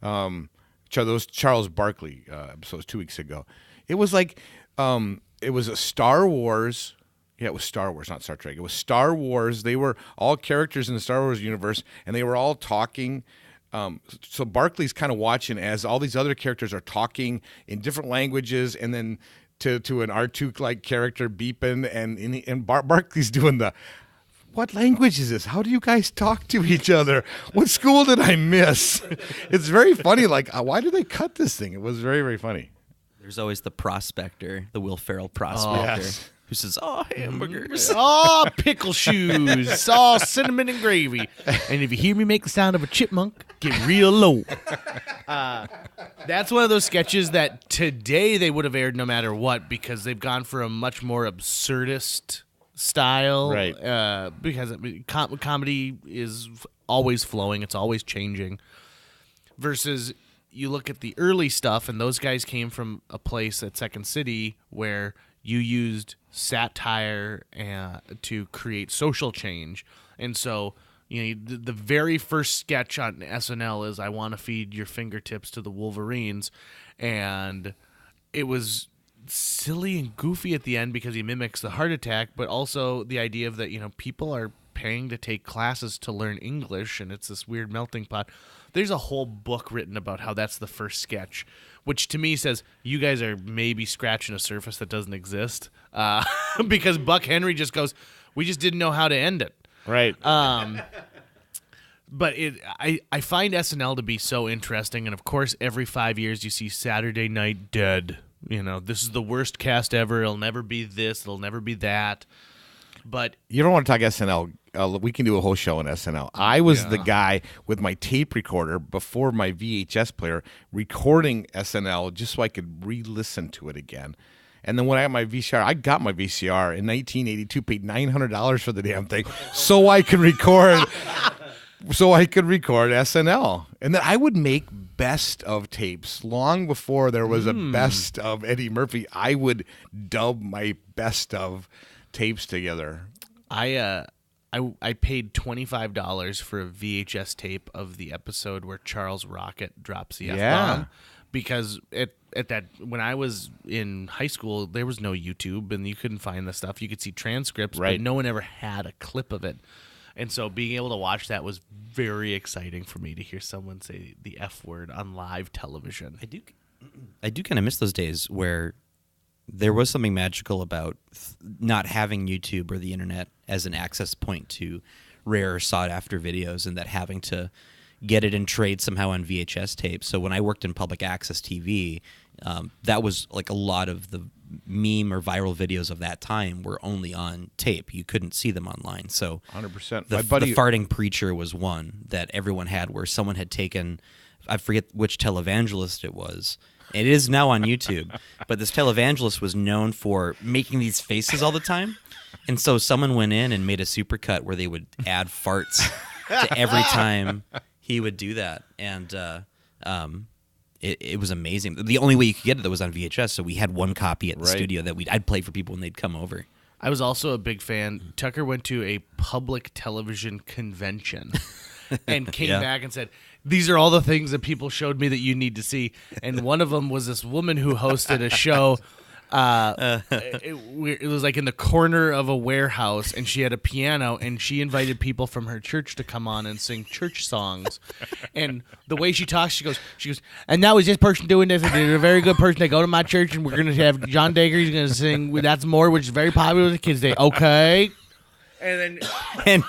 Those Charles Barkley episodes 2 weeks ago. It was like it was a Star Wars. Yeah, it was Star Wars, not Star Trek. It was Star Wars. They were all characters in the Star Wars universe, and they were all talking. So Barkley's kind of watching as all these other characters are talking in different languages, and then to an R2-like character beeping, and Barkley's doing the, what language is this? How do you guys talk to each other? What school did I miss? It's very funny. Like, why did they cut this thing? It was very, very funny. There's always the prospector, the Will Ferrell prospector. Yes. Who says, oh, hamburgers. Oh, pickle shoes. Oh, cinnamon and gravy. And if you hear me make the sound of a chipmunk, get real low. That's one of those sketches that today they would have aired no matter what, because they've gone for a much more absurdist style. Right. Because comedy is always flowing. It's always changing. Versus you look at the early stuff, and those guys came from a place at Second City where you used satire to create social change. And so, the very first sketch on SNL is I want to feed your fingertips to the Wolverines. And it was silly and goofy at the end because he mimics the heart attack, but also the idea of that, people are paying to take classes to learn English, and it's this weird melting pot. There's a whole book written about how that's the first sketch, which to me says you guys are maybe scratching a surface that doesn't exist, because Buck Henry just goes, we just didn't know how to end it. Right. But I find SNL to be so interesting, and of course every 5 years you see Saturday Night Dead. This is the worst cast ever. It'll never be this. It'll never be that. But you don't want to talk SNL. We can do a whole show on SNL. I was the guy with my tape recorder before my VHS player recording SNL just so I could re-listen to it again. And then when I got my VCR in 1982, paid $900 for the damn thing so I could record SNL. And then I would make best of tapes long before there was a best of Eddie Murphy. I would dub my best of tapes together. I paid $25 for a VHS tape of the episode where Charles Rocket drops the F-bomb, because at that when I was in high school there was no YouTube and you couldn't find the stuff. You could see transcripts, but no one ever had a clip of it. And so being able to watch that was very exciting for me, to hear someone say the F word on live television. I do kind of miss those days where there was something magical about not having YouTube or the internet as an access point to rare, sought-after videos, and that having to get it in trade somehow on VHS tapes. So when I worked in public access TV, that was like a lot of the meme or viral videos of that time were only on tape. You couldn't see them online. So 100%. The farting preacher was one that everyone had, where someone had taken, I forget which televangelist it was. It is now on YouTube, but this televangelist was known for making these faces all the time. And so someone went in and made a supercut where they would add farts to every time he would do that. And it was amazing. The only way you could get it that was on VHS, so we had one copy at the studio that I'd play for people when they'd come over. I was also a big fan. Tucker went to a public television convention and came back and said, these are all the things that people showed me that you need to see. And one of them was this woman who hosted a show. It was like in the corner of a warehouse, and she had a piano, and she invited people from her church to come on and sing church songs. And the way she talks, she goes, and now is this person doing this? They're a very good person. They go to my church, and we're going to have John Dacre. He's going to sing That's More, which is very popular with the kids today. Okay. And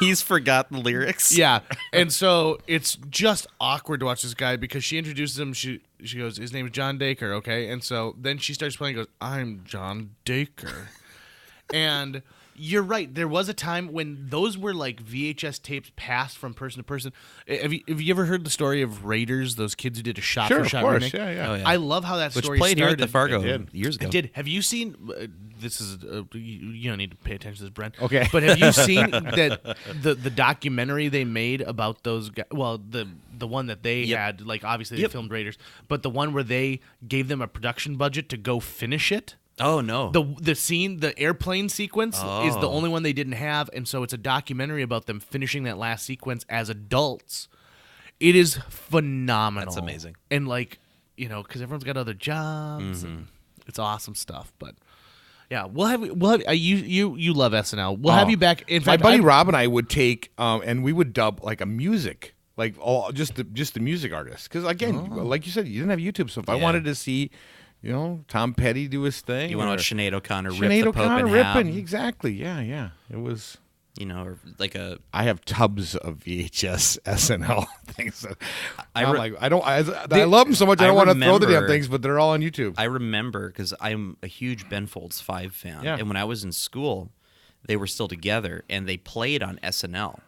he's forgot the lyrics. Yeah. And so it's just awkward to watch this guy, because she introduces him. She goes, his name is John Dacre, okay? And so then she starts playing and goes, I'm John Dacre. And you're right. There was a time when those were like VHS tapes passed from person to person. Have you ever heard the story of Raiders, those kids who did a shot-for-shot remake? Yeah. Oh, yeah. I love how that Which story played started. here at the Fargo years ago. It did. Have you seen this is you don't need to pay attention to this, Brent. Okay. But have you seen that the documentary they made about those guys? Well, the one that they had, like obviously they filmed Raiders, but the one where they gave them a production budget to go finish it. Oh no. The scene, the airplane sequence is the only one they didn't have, and so it's a documentary about them finishing that last sequence as adults. It is phenomenal. That's amazing. And because everyone's got other jobs, and it's awesome stuff. But yeah, we'll have you love SNL. We'll have you back. In fact, my buddy Rob and I would take and we would dub like a music, like just the music artist, because again, like you said, you didn't have YouTube, so if I wanted to see, Tom Petty do his thing, you want to Sinead O'Connor rip Sinead the Pope O'Connor in ripping, half. exactly, yeah, it was. Or like a. I have tubs of VHS SNL things. I I love them so much. I don't want to throw the damn remember- things, but they're all on YouTube. I remember because I'm a huge Ben Folds 5 fan. Yeah. And when I was in school, they were still together, and they played on SNL.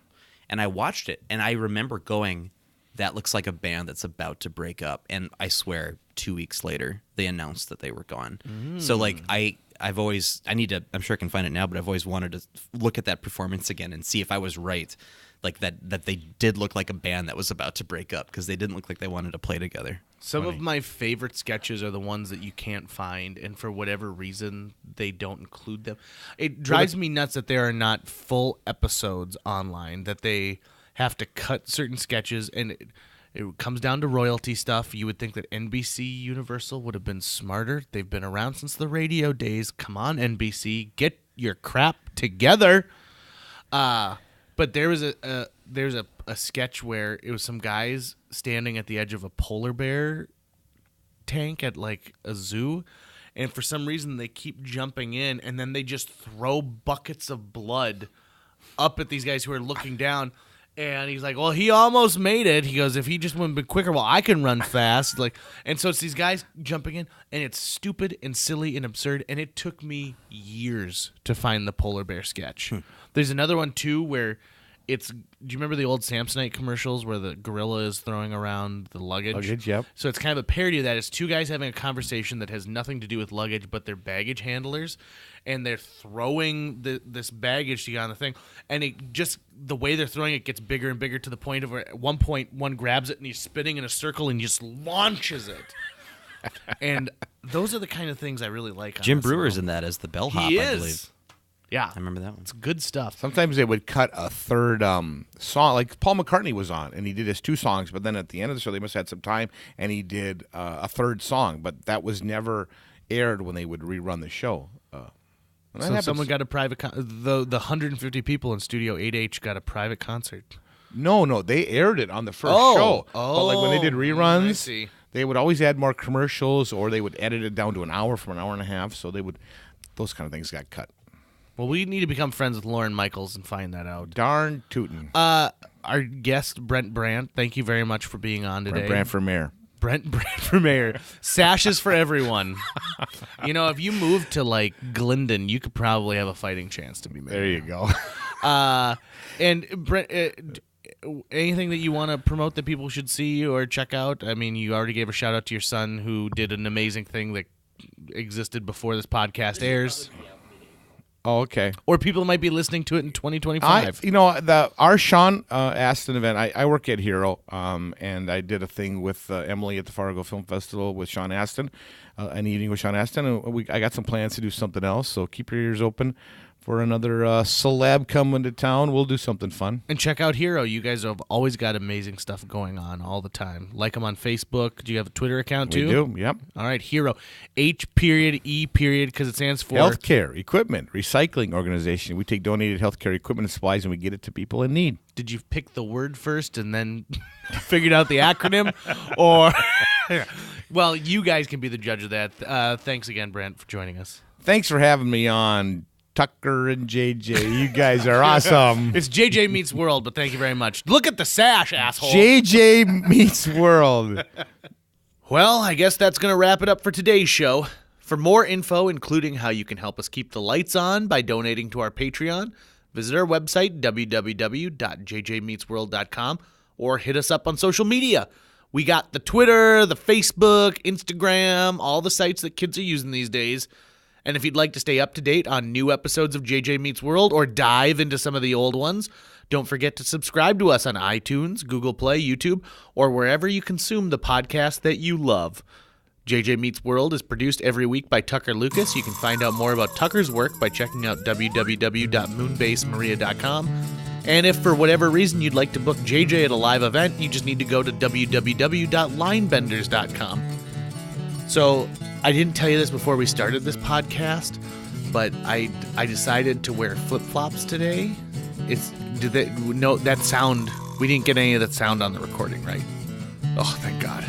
And I watched it, and I remember going, that looks like a band that's about to break up. And I swear, 2 weeks later, they announced that they were gone. So, like, I'm sure I can find it now, but I've always wanted to look at that performance again and see if I was right. Like, that they did look like a band that was about to break up, because they didn't look like they wanted to play together. Some of my favorite sketches are the ones that you can't find, and for whatever reason, they don't include them. It drives me nuts that there are not full episodes online, that they have to cut certain sketches, and it comes down to royalty stuff. You would think that NBC Universal would have been smarter. They've been around since the radio days. Come on, NBC, get your crap together. But there was there's a sketch where it was some guys standing at the edge of a polar bear tank at like a zoo, and for some reason they keep jumping in, and then they just throw buckets of blood up at these guys who are looking down. And he's like, well, he almost made it. He goes, if he just went a bit quicker, well, I can run fast. And so it's these guys jumping in, and it's stupid and silly and absurd. And it took me years to find the polar bear sketch. There's another one, too, where do you remember the old Samsonite commercials where the gorilla is throwing around the luggage? Luggage, yep. So it's kind of a parody of that. It's two guys having a conversation that has nothing to do with luggage, but they're baggage handlers, and they're throwing this baggage to get on the thing, and the way they're throwing it gets bigger and bigger to the point of where at one point one grabs it and he's spinning in a circle and just launches it. And those are the kind of things I really like. Jim Brewer's in that as the bellhop, I believe. Yeah. I remember that one. It's good stuff. Sometimes they would cut a third song, like Paul McCartney was on, and he did his 2 songs, but then at the end of the show, they must have had some time, and he did a third song, but that was never aired when they would rerun the show. So someone got a private the 150 people in Studio 8H got a private concert. No, they aired it on the first show. But like when they did I reruns, see. they would always add more commercials, or they would edit it down to an hour from an hour and a half, so those kind of things got cut. Well, we need to become friends with Lauren Michaels and find that out. Darn tootin'. Our guest, Brent Brandt, thank you very much for being on today. Brent Brandt for mayor. Brent Brandt for mayor. Sashes for everyone. If you moved to, like, Glendon, you could probably have a fighting chance to be mayor. There you go. And, Brent, anything that you want to promote that people should see or check out? I mean, you already gave a shout-out to your son who did an amazing thing that existed before this podcast airs. Oh, okay. Or people might be listening to it in 2025. Our Sean Astin event, I work at Hero, and I did a thing with Emily at the Fargo Film Festival with Sean Astin, an evening with Sean Astin, and I got some plans to do something else, so keep your ears open for another celeb coming to town. We'll do something fun. And check out Hero. You guys have always got amazing stuff going on all the time. Like them on Facebook. Do you have a Twitter account too? We do, yep. All right, Hero. H.E. because it stands for Healthcare Equipment Recycling Organization. We take donated healthcare equipment and supplies and we get it to people in need. Did you pick the word first and then figured out the acronym? Or, well, you guys can be the judge of that. Thanks again, Brent, for joining us. Thanks for having me on, Tucker and JJ. You guys are awesome. It's JJ Meets World, but thank you very much. Look at the sash, asshole. JJ Meets World. Well, I guess that's going to wrap it up for today's show. For more info, including how you can help us keep the lights on by donating to our Patreon, visit our website, www.jjmeetsworld.com, or hit us up on social media. We got the Twitter, the Facebook, Instagram, all the sites that kids are using these days. And if you'd like to stay up to date on new episodes of JJ Meets World or dive into some of the old ones, don't forget to subscribe to us on iTunes, Google Play, YouTube, or wherever you consume the podcast that you love. JJ Meets World is produced every week by Tucker Lucas. You can find out more about Tucker's work by checking out www.moonbasemaria.com. And if for whatever reason you'd like to book JJ at a live event, you just need to go to www.linebenders.com. So I didn't tell you this before we started this podcast, but I decided to wear flip-flops today. That sound, we didn't get any of that sound on the recording, right? Oh, thank God.